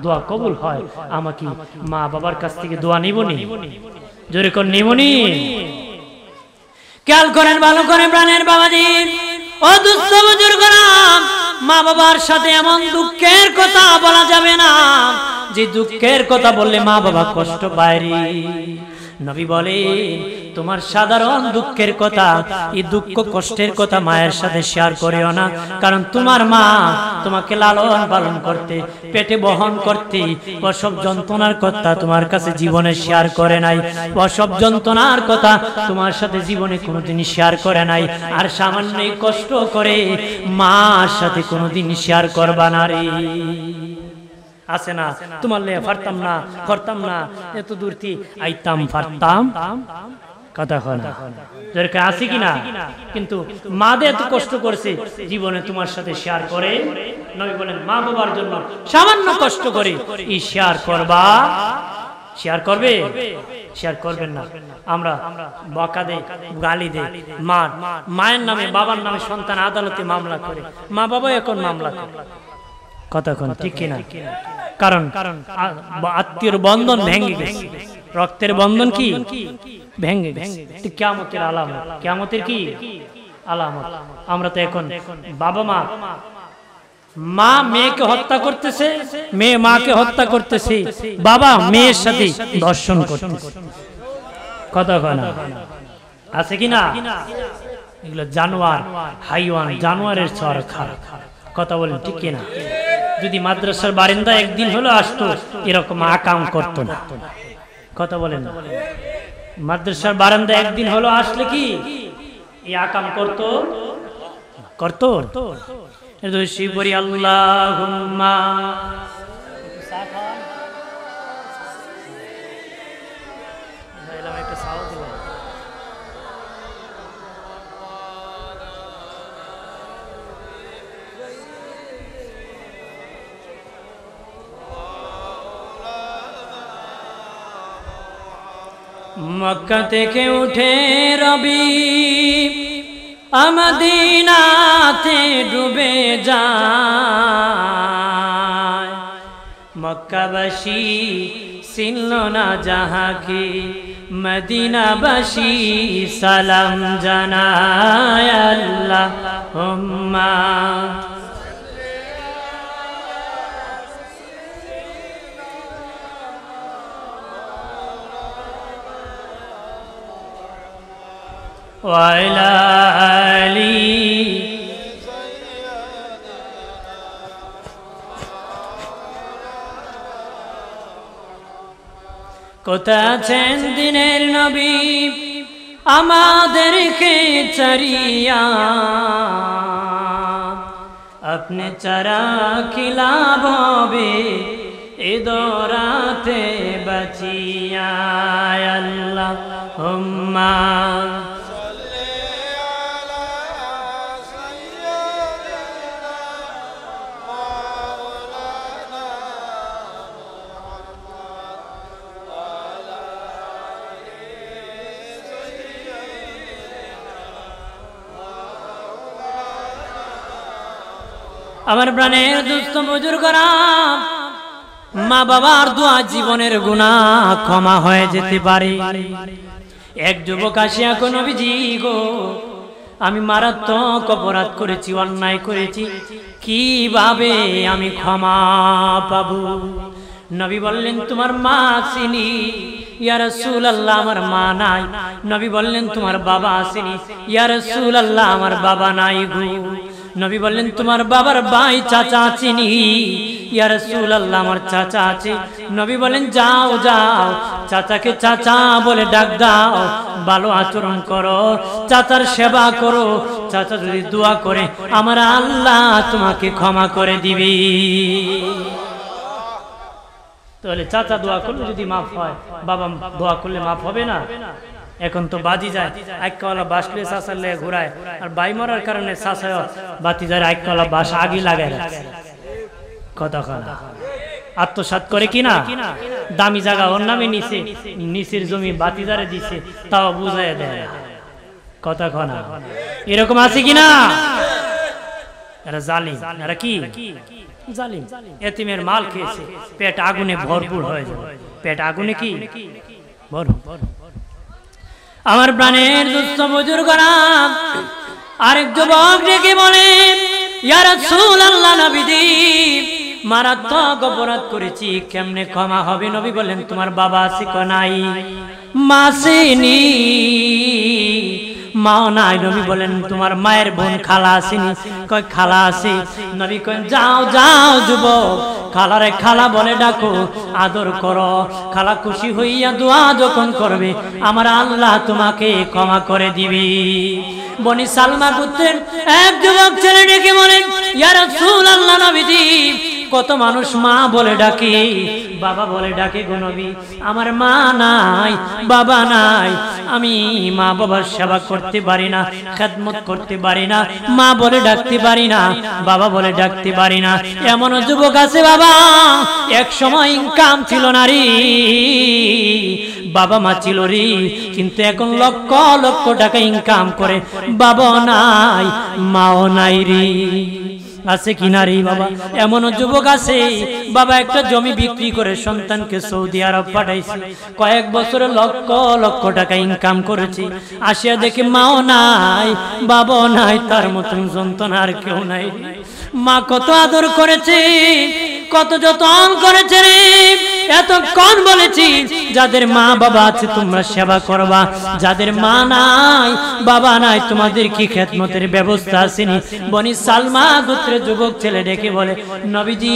দোয়া কবুল হয়, আমাকে মা বাবার কাছ থেকে দোয়া নিবনি, জোরে কোন নিবনি? খেয়াল করেন ভালো করে প্রাণের বাবাজি ও দুস্থ বুজুর্গরা, মা বাবার সাথে এমন দুঃখের কথা বলা যাবে না যে দুঃখের কথা বললে মা বাবা কষ্ট পায় রে। নবী বলে, তোমার সাধারণ দুঃখের কথা, এই দুঃখ কষ্টের কথা মায়ের সাথে শেয়ার করিও না, কারণ তোমার মা তোমাকে লালন পালন করতে, পেটে বহন করতে, প্রসব যন্ত্রণার কথা তোমার কাছে জীবনে শেয়ার করে নাই, প্রসব যন্ত্রণার কথা তোমার সাথে জীবনে কোনোদিন শেয়ার করে নাই, আর সামান্য কষ্ট করে মার সাথে কোনোদিন শেয়ার করবা না রে। আছে না, তোমার লে পারতাম না, করতাম না, এত দূরতি আইতাম পারতাম, কথা হয় না, দরকার আছে কিনা? কিন্তু মা দে এত কষ্ট করছে, জীবনে তোমার সাথে শেয়ার করে। নবী বলেন, মা বাবার জন্য সামান্য কষ্ট করে এই শেয়ার করবা। শেয়ার করবে? শেয়ার করবেন না। আমরা বকা দেই, গালি দেই, মায়ের নামে বাবার নামে সন্তান আদালতে মামলা করে, মা বাবা এখন মামলা করে, কথা কোন ঠিক কিনা? কারণ আত্মীয়র বন্ধন ভেঙে গেছে, রক্তের বন্ধন কি ভেঙে গেছে। কিয়ামতের আলামত, কিয়ামতের কি আলামত। আমরা তো এখন বাবা মা মেয়েকে হত্যা করতেছে, মেয়ে মাকে হত্যা করতেছে, বাবা মেয়ের সাথে দর্শন করতেছে, কথা কয় না? আছে কিনা? এগুলো জানোয়ার, হাইওয়ান, জানোয়ারের চর খারাপ, কথা বলেন ঠিক কিনা? যদি মাদ্রাসার বারান্দা একদিন হলো আসতো, এরকম আকাম করতো না, কথা বলেন না? মাদ্রাসার বারান্দা একদিন হলো আসলে কি এই আকাম করতো? করতো? শিবরি আল্লাহুম্মা মক্কা থেকে উঠে রবি মদিনাতে ডুবে যায় মক্কাবাসী চিনল না যাহাকে মদিনাবাসী সালাম জানায় আল্লাহুম্মা وعلى آله কোথায় আছেন দিনের নবী আমাদেরকে চারিয়া আপনি চারা খিলাব হবে এ দরাতে বাঁচিয়া আল্লাহুম্মা আমার প্রাণের দুস্থ বুজুর্গরা মা বাবার দোয়া জীবনের গুনাহ ক্ষমা হয়ে যেতে পারে এক যুবক আসিয়া কোন নবীজি গো আমি মারাত্মক অপরাধ করেছি অন্যায় করেছি কিভাবে আমি ক্ষমা পাবো নবী বললেন তোমার মা আসেনি ইয়া রাসূলুল্লাহ আমার মা নাই নবী বললেন তোমার বাবা আসেনি ইয়া রাসূলুল্লাহ আমার বাবা নাই গো নবী বললেন তোমার বাবার ভাই চাচা চিনি ইয়া রাসূলুল্লাহ আমার চাচা আছে নবী বলেন যাও যাও চাচাকে চাচা বলে ডাক দাও ভালো আচরণ করো চাচার সেবা করো চাচা যদি দোয়া করে আমার আল্লাহ তোমাকে ক্ষমা করে দিবে তাহলে চাচা দোয়া করলে যদি মাফ হয় বাবা দোয়া করলে মাফ হবে না এখন তো বাজি যায় আইকাওয়ালা বাসলে চাচার লেগে ঘুরায় আর বাই মরার কারণে চাচা বাতি যায় আইকাওয়ালা বাস আগি লাগায় কথা আত্মসাৎ করে কিনা দামি জায়গা ওর নামে নিচে নিচের জমি বাতিদারে দিছে তাও বুঝাই দেয় কথা খনা এরকম আছে কিনা এরা জালিম এরা কি জালিম এতিমের মাল খেয়েছে পেট আগুনে ভরপুর হয়ে যাবে পেট আগুনে কি ভরপুর আমার প্রাণের দুস্থ বুজুর্গরা আরেক যুবক ডেকে বলে ইয়া রাসূলুল্লাহ নবীজি মারাত্মক অপরাধ করেছি কেমনে ক্ষমা হবে নবী বলেন তোমার বাবা আছে কো নাই মা আসেনি মাও নাই নবী বলেন তোমার মায়ের বোন খালা আসেনি কয় খালা আছে নবী কয় যাও যাও যুবক খালারে খালা বলে ডাকো আদর করো খালা খুশি হইয়া দোয়া যখন করবে আমার আল্লাহ তোমাকে ক্ষমা করে দিবি বনি সালমা গোত্রের এক যুবক ছেলে ডেকে বলেন ইয়া রাসূলুল্লাহ নবীজি কত মানুষ মা বলে ডাকে বাবা বলে ডাকে গো নবী আমার মা নাই বাবা নাই আমি মা বাবার সেবা করতে পারি না খেদমত করতে পারি না মা বলে ডাকতে পারি না বাবা বলে ডাকতে পারি না এমন যুবক আছে বাবা এক সময় ইনকাম ছিল না রে বাবা মা ছিল রে কিন্তু এখন লক্ষ লক্ষ টাকা ইনকাম করে বাবা নাই মাও নাই রে আছে কিনা রে বাবা এমন যুবক আছে বাবা একটা জমি বিক্রি করে সন্তানকে সৌদি আরব পাঠাইছে কয়েক বছরে লক্ষ লক্ষ টাকা ইনকাম করেছে আসিয়া দেখে মাও নাই বাবা নাই তার মতন যন্ত্রণা আর কেউ নাই মা কত আদর করেছে কত যত্ন করেছে রে এতক্ষণ বলেছি যাদের মা বাবা আছে তোমরা সেবা করবা যাদের মা নাই বাবা নাই তোমাদের কি খেদমতের ব্যবস্থা আসেনি বনি সালমা গোত্রের যুবক ছেলে ডেকে বলে নবীজি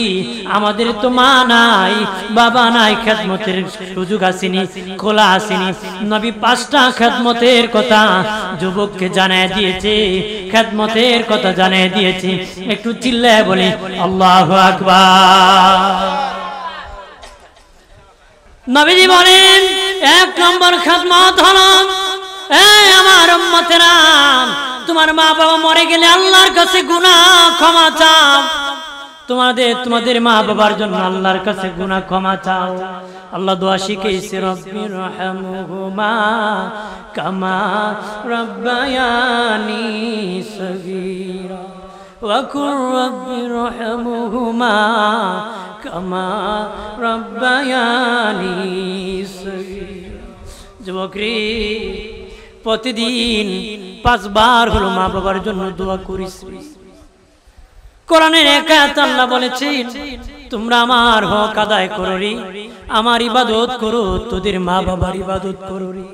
আমাদের তো মা নাই বাবা নাই খেদমতের সুযোগ আসেনি খোলা আসেনি নবী 5টা খেদমতের কথা যুবককে জানায় দিয়েছে খেদমতের কথা জানিয়ে দিয়েছে একটু চিল্লায় বলি আল্লাহু আকবার নবীজি বলেন 1 নম্বর খেদমত হলো আমার উম্মতেরা তোমার মা বাবা মরে গেলে আল্লাহর কাছে গুনাহ ক্ষমা চাও তোমাদের মা বাবার জন্য আল্লাহর কাছে গুনাহ ক্ষমা চাও। আল্লাহ দোয়া শিখিয়েছে, রব্বির রহমহুমা কামা রব্বায়ানি সগীরা ওয়া কুর রব্বির রহমহুমা কামা রব্বায়ানি সগীরা। যুবকরে, প্রতিদিন 5 বার হলো মা বাবার জন্য দোয়া করিস। কোরআনের এক আয়াত আল্লাহ বলেছেন, তোমরা আমার হক আদায় করো রে, আমার ইবাদত করো, তোদের মা বাবার ইবাদত করো রে।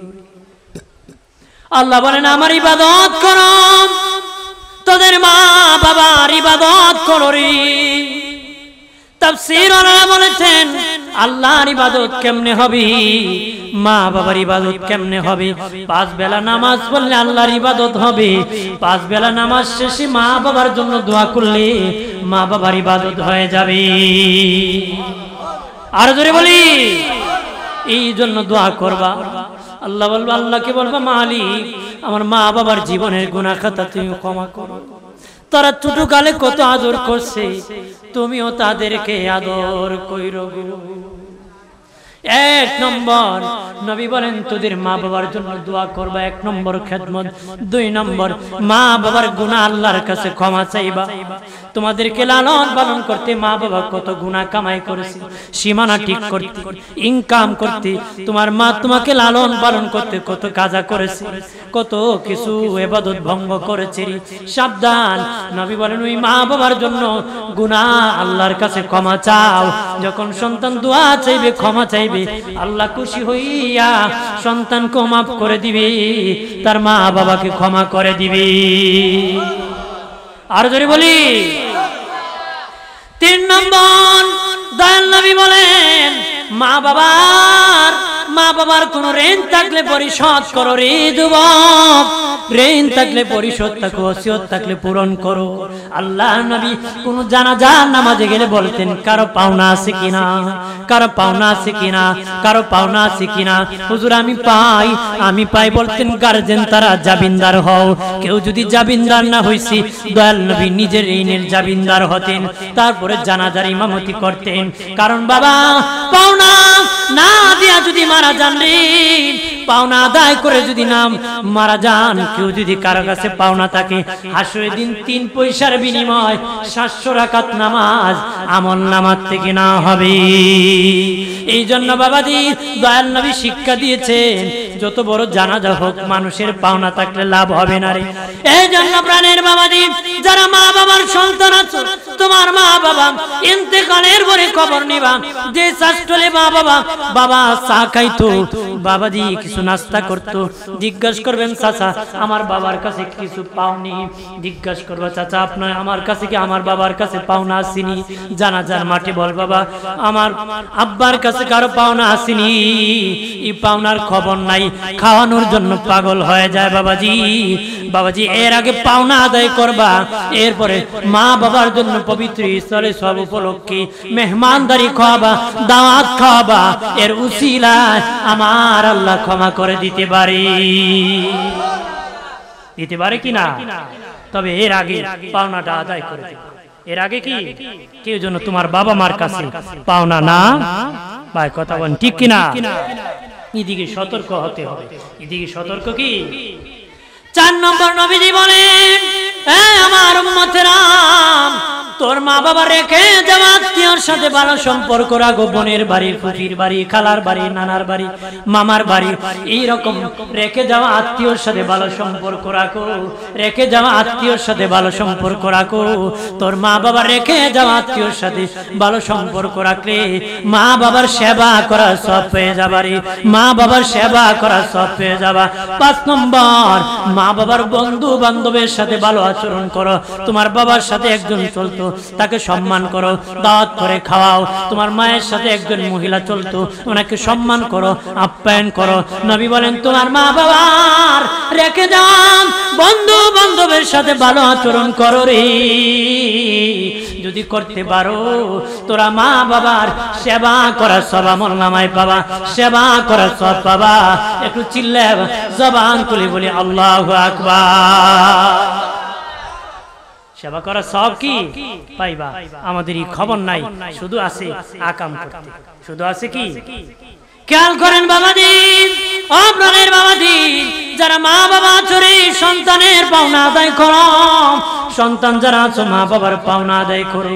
আল্লাহ বলেন আমার ইবাদত করো, তোদের মা বাবার ইবাদত করো রে। তাফসীর ওয়ালারা বলেছেন আল্লাহর ইবাদত কেমনে হবে, মা বাবার ইবাদত কেমনে হবে? 5 বেলা নামাজ পড়লে আল্লাহর ইবাদত হবে। 5 বেলা নামাজ শেষে মা বাবার জন্য দোয়া করলে মা বাবার ইবাদত হয়ে যাবে। আর জোরে বলি, এই জন্য দোয়া করবা। আল্লাহ বলবা, আল্লাহকে বলবা, মালিক আমার মা বাবার জীবনের গুনাহ খাতা তুমি ক্ষমা করো। তারা ছোটকালে কত আদর করছে, তুমিও তাদেরকে আদর কইরো। 1 নম্বর নবী বলেন তোদের মা বাবার জন্য দোয়া করবা, 1 নম্বর খেদমত। 2 নম্বর মা বাবার গুনাহ আল্লাহর কাছে ক্ষমা চাইবা। তোমাদেরকে লালন পালন করতে মা বাবা কত গুনাহ কামাই করেছে, সীমানা ঠিক করতে, ইনকাম করতে, তোমার মা তোমাকে লালন পালন করতে কত কাজা করেছে, কত কিছু ইবাদত ভঙ্গ করেছে। সাবধান, নবী বলেন ওই মা বাবার জন্য গুনাহ আল্লাহর কাছে ক্ষমা চাও। যখন সন্তান দোয়া চাইবে, ক্ষমা চাইবে, আল্লাহ খুশি হইয়া সন্তানকে মাফ করে দিবে, তার মা বাবাকে ক্ষমা করে দিবে। আর জোরে বলি, 3 নম্বর দয়াল নবী বলেন মা বাবার কোন ঋণ থাকলে পরিশোধ করো রে যুবক। ঋণ থাকলে পরিশোধ থাকো, ওসিয়ত থাকলে পূরণ করো। আল্লাহ নবী কোন জানাজা নামাজে গেলে বলতেন কারো পাওনা আছে কিনা, কারো পাওনা আছে কিনা, কারো পাওনা আছে কিনা। হুজুর আমি পাই বলতেন গার্জেন তারা জামিনদার হও। কেউ যদি জামিনদার না হইছি, দয়াল নবী নিজের ঋণের জামিনদার হতেন, তারপরে জানাজার ইমামতি করতেন। কারণ বাবা পাওনা না দিয়া যদি মারা যান, পাওনা আদায় করে যদি নাম মারা যান, কেউ যদি কারো কাছে পাওনা থাকে, হাসরের দিন 3 পয়সার বিনিময় 700 রাকাত নামাজ আমল নামাজ থেকে না হবে। এই জন্য বাবাজি দয়াল নবী শিক্ষা দিয়েছেন, যত বড় জানাজা হোক মানুষের পাওনা থাকলে লাভ হবে না রে। এই জন্য প্রাণের বাবাজি যারা মা বাবার সন্তান আছো, তোমার মা বাবা ইন্তেকালের পরে খবর নিবা, যে শাস্ত্রলে মা বাবা চা খাইতো, বাবাজি কিছু নাস্তা করতো, জিজ্ঞাসা করবেন চাচা আমার বাবার কাছে কিছু পাওনি, জিজ্ঞাসা করবা চাচা আপনার আমার কাছে কি আমার বাবার কাছে পাওনা আসেনি। জানাজার মাঠে বল বাবা আমার আব্বার কাছে কারো পাওনা আসেনি, এই পাওনার খবর নাই, খাওয়ানোর জন্য পাগল হয়ে যায়। বাবাজি এর আগে পাওনা আদায় করবা, এরপরে মা বাবার জন্য পবিত্র স্থলে সব উপলক্ষে মেহমানদারি খাওয়াবা, দাওয়াত খাওয়াবা। এর উসিলায় আমার আল্লাহ ক্ষমা করে দিতে পারে কিনা। তবে এর আগে পাওনাটা আদায় করে দিবা। এর আগে কি কেউ যেন তোমার বাবা মার কাছে পাওনা না ভাই, কথা বলেন ঠিক কিনা। এদিকে সতর্ক হতে হবে। এদিকে সতর্ক কি? 4 নম্বর নবীজি বলেন আমার উম্মতেরা, তোর মা বাবা রেখে যাওয়া আত্মীয়র সাথে ভালো সম্পর্ক রাখো। বোনের বাড়ি, ফুফির বাড়ি, খালার বাড়ি, নানার বাড়ি, মামার বাড়ি, এইরকম রেখে যাওয়া আত্মীয়র সাথে ভালো সম্পর্ক রাখো। রেখে যাওয়া আত্মীয়র সাথে ভালো সম্পর্ক রাখো। তোর মা বাবা রেখে যাওয়া আত্মীয়র সাথে ভালো সম্পর্ক রাখলে মা বাবার সেবা করা সব পেয়ে যাবা রে। মা বাবার সেবা করা সব পেয়ে যাবা। 5 নম্বর মা বাবার বন্ধু বান্ধবের সাথে ভালো আচরণ করো। তোমার বাবার সাথে একজন চলতো, তাকে সম্মান করো, দাওয়াত করে খাওয়াও। তোমার মায়ের সাথে একজন মহিলা চলতো, ওনাকে সম্মান করো, আপ্যায়ন করো। নবী বলেন তোমার মা বাবার রেখে যান বন্ধু বান্ধবের সাথে ভালো আচরণ করো রে। যদি করতে পারো তোরা মা বাবার সেবা করার সব আমল নামায় পাবা, সেবা করার সব পাবা। একটু চিল্লা জবান তুলে বলি আল্লাহু আকবার। সেবা করা সব কি পাইবা, আমাদের এই খবর নাই, শুধু আছে আকাম করতে, শুধু আছে কি। খেয়াল করেন বাবাদিন, ও প্রাণের বাবাদিন, যারা মা বাবা চরে সন্তানের পাওনা আদায় করো, সন্তান যারা আছো মা বাবার পাওনা আদায় করো।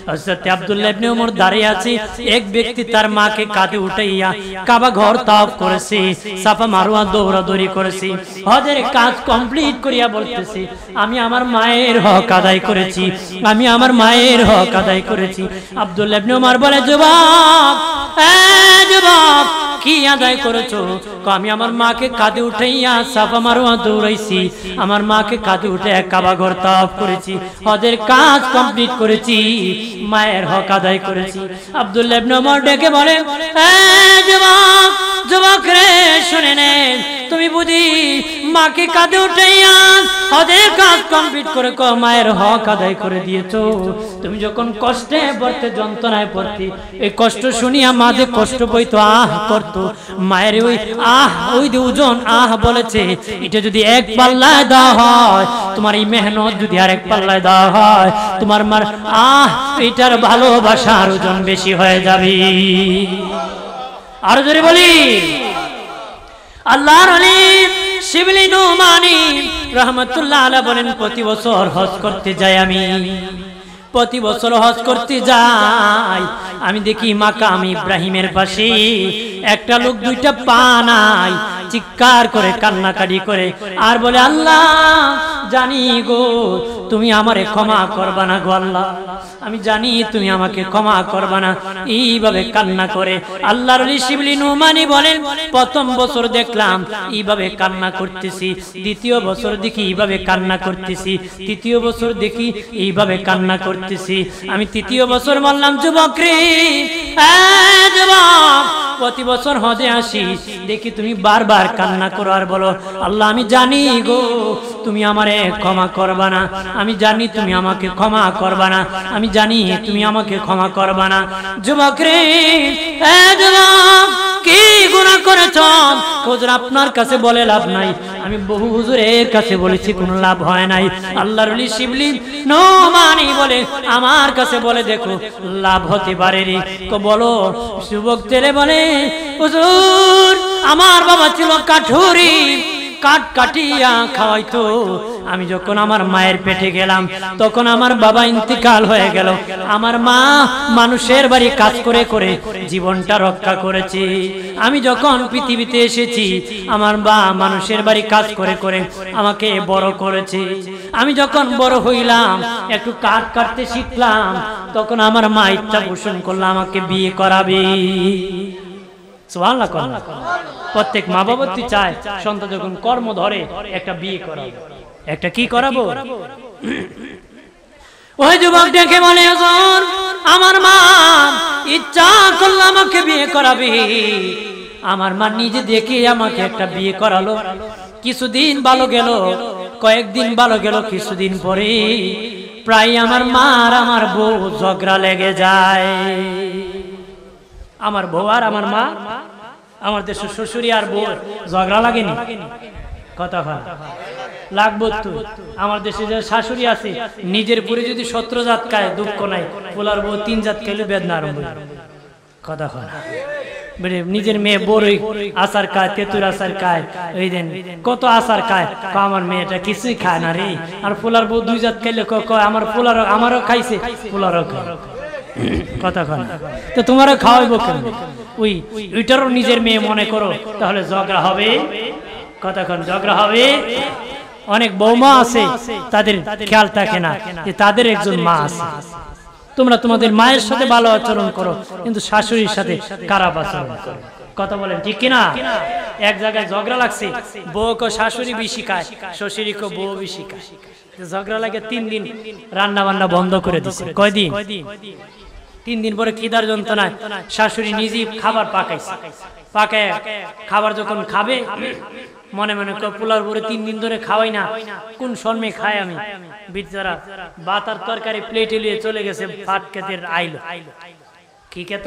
হযরত আব্দুল্লাহ ইবনে ওমর দাঁড়িয়ে আছে, এক ব্যক্তি তার মাকে কাঁধে উঠাইয়া কাবা ঘর তাওয়াফ করেছে, সাফা মারওয়া দৌড়াদৌড়ি করেছে, হজের কাজ কমপ্লিট করিয়া বলতেছে, আমি আমার মায়ের হক আদায় করেছি, আমি আমার মায়ের হক আদায় করেছি। আব্দুল্লাহ ইবনে ওমর বলে, যুবক, যুবক কি আদায় করেছো? আমি আমার মাকে কাঁধে উঠাইয়া সাফা মারওয়া দৌড়াইছি, আমার মাকে কাঁধে উঠে কাবা ঘর তাওয়াফ করেছি, হজের কাজ কমপ্লিট করেছি, মায়ের হক আদায় করেছি। আব্দুল্লাহ ইবনে ওমর ডেকে বলে, যুবক, যুবক রে, শুনে নে, তুমি বুঝি মাকে কাঁধে উঠাইয়া হজের কাজ কমপ্লিট করে মায়ের হক আদায় করে দিয়েছো। তুমি যখন কষ্টে পড়তে, যন্ত্রণায় পড়তে, এই কষ্ট শুনিয়া মা যে কষ্ট বইতো, আহ করতো, মায়ের ওই আহ, ওই যে ওজন আহ বলেছে, এটা যদি এক পাল্লায় দেওয়া হয়, তোমার এই মেহনত যদি আরেক পাল্লায় দেওয়া হয়, তোমার মার আহ এটার ভালোবাসার ওজন বেশি হয়ে যাবে। আরো জোরে বলি, আল্লাহর ওলি শিবলি নুমানি রাহমাতুল্লাহ আলাইহি বলেন, প্রতি বছর হজ করতে যাই আমি, প্রতি বছর হজ করতে যাই, আমি দেখি মাকাম ইব্রাহিমের পাশে একটা লোক দুইটা পা নাই, চিৎকার করে কান্নাকাটি করে আর বলে, আল্লাহ জানি গো তুমি আমারে ক্ষমা করবা না গো আল্লাহ, আমি জানি তুমি আমাকে ক্ষমা করবা না, এইভাবে কান্না করে। আল্লাহর ওলি শিবলি নুমানি বলেন, প্রথম বছর দেখলাম এইভাবে কান্না করতেছি, দ্বিতীয় বছর দেখি এইভাবে কান্না করতেছি, তৃতীয় বছর দেখি এইভাবে কান্না করতেছি। আমি তৃতীয় বছর বললাম, যুবক রে, যুবক, প্রতি বছর হজে আসি, দেখি তুমি বারবার কান্না করো আর বলো, আল্লাহ আমি জানি গো তুমি আমারে ক্ষমা করবা না, আমি জানি তুমি আমাকে ক্ষমা করবা না, আমি জানি তুমি আমাকে ক্ষমা করবা না। যুবক রে, যুবক, কি গুনাহ করেছ? হুজুর আপনার কাছে বলে লাভ নাই, আমি বহু হুজুরের কাছে বলেছি, কোনো লাভ হয় নাই। আল্লাহর ওলি শিবলি নুমানি বলে, আমার কাছে বলে দেখো লাভ হতে পারে রে। তো বলো। যুবক ছেলে বলে, হুজুর আমার বাবা ছিল কাঠুরি, কাঠ কাটিয়া খাওয়াইতো, আমি যখন আমার মায়ের পেটে গেলাম তখন আমার বাবা ইন্তিকাল হয়ে গেল, আমার মা মানুষের বাড়ি কাজ করে করে জীবনটা রক্ষা করেছে। আমি যখন পৃথিবীতে এসেছি আমার মা মানুষের বাড়ি কাজ করে করে আমাকে বড় করেছে। আমি যখন বড় হইলাম, একটু কাঠ কাটতে শিখলাম, তখন আমার মা ইচ্ছা পোষণ করলো আমাকে বিয়ে করাবে। সুবহানাল্লাহ। প্রত্যেক মা বাবা চায় সন্তান যখন কর্ম ধরে একটা বিয়ে করাবো, একটা কি করাবো। ওই যুবক ডেকে বলে, হুজুর আমার মা ইচ্ছা করলো আমাকে বিয়ে করাবে। আমার মা নিজে দেখে আমাকে একটা বিয়ে করালো। কিছুদিন ভালো গেল, কয়েকদিন ভালো গেল, কিছুদিন পরে প্রায় আমার মা আর আমার বউ ঝগড়া লেগে যায়। আমার বউ আর আমার মা, আমার দেশের শ্বশুরি আর বউ ঝগড়া লাগেনি? কথা হয় লাগবো তো। আমার দেশে যে শাশুড়ি আছে, নিজের পুরে যদি 17 জাত খায় দুঃখ নাই, পোলার বউ 3 জাত খেলে বেদনা আরম্ভ। কথা হয় নিজের মেয়ে বড়ই আচার খায়, তেঁতুর আচার খায়, ওই দিন কত আচার খায়, আমার মেয়েটা কিছুই খায় না রে। আর পোলার বউ 2 জাত খেলে আমার পোলার, আমারও খাইছে, পোলারও খায়। কথা কয় তো তোমারও খাওয়াইবো কেন? ওইটারও নিজের মেয়ে মনে করো, তাহলে ঝগড়া হবে। কথা কন ঝগড়া হবে। অনেক বৌমা আছে তাদের খেয়াল থাকে না যে তাদের একজন মা আছে। তোমরা তোমাদের মায়ের সাথে ভালো আচরণ করো, কিন্তু শাশুড়ির সাথে খারাপ আচরণ করো। কথা বলেন ঠিক কিনা? এক জায়গায় ঝগড়া লাগছে, বউকে শাশুড়ি বেশি খায়, শ্বশুরিকে বউ বেশি খায়। ঝগড়া লাগে 3 দিন রান্না বান্না বন্ধ করে দিছে। কয়দিন? 3 দিন পরে খিদার যন্ত্রণায় শাশুড়ি নিজেই খাবার পাকাইছে। পাকায় খাবার যখন খাবে, মনে মনে পোলার পরে 3 দিন ধরে খাওয়াই না, কোন শর্মে খাই আমি। বিচারা ভাত আর তরকারি প্লেটে নিয়ে চলে গেছে পাট ক্ষেতের আইলো। কি খেত?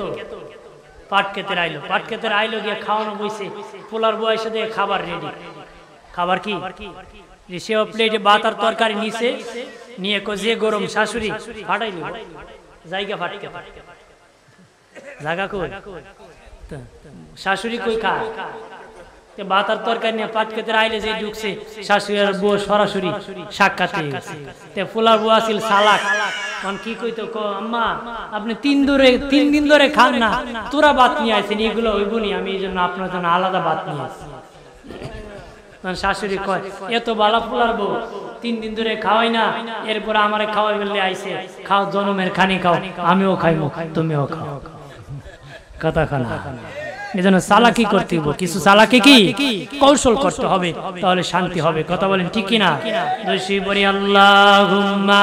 পাট ক্ষেতের আইলো। পাট ক্ষেতের আইলো গিয়ে খাওয়ানো বইছে, পোলার বয়সে দিয়ে খাবার রেডি। খাবার কি? সেও প্লেটে ভাত আর তরকারি নিছে, নিয়ে কো যে গরম শাশুড়ি ফাটাইলি জায়গা ফাটকে জায়গা কই শাশুড়ি কই খা ভাতার তরকারি নিয়ে পাটকেতে আইলে যে ঢুকছে শাশুড়ি আর বউ সরাসরি সাক্ষাৎ তে ফুলার বউ আসিল সালাক তখন কি কইতো কো আম্মা আপনি 3 দিন ধরে খান না তোরা ভাত নিয়ে আইছেন এগুলো হইবনি আমি এই জন্য আপনার জন্য আলাদা ভাত নিয়ে আসছি তখন শাশুড়ি কয় এত বালা ফুলার বউ 3 দিন ধরে খাওয়াই না এরপর আমারে খাওয়াই বললে আইছে খাও জনমের খানি খাও আমিও খাইমু তুমিও খাও কথা খানা এজন্য চালাকি করতে হবে কিছু চালাকি কি কৌশল করতে হবে তাহলে শান্তি হবে কথা বলেন ঠিক কি না দুই বলি আল্লাহুম্মা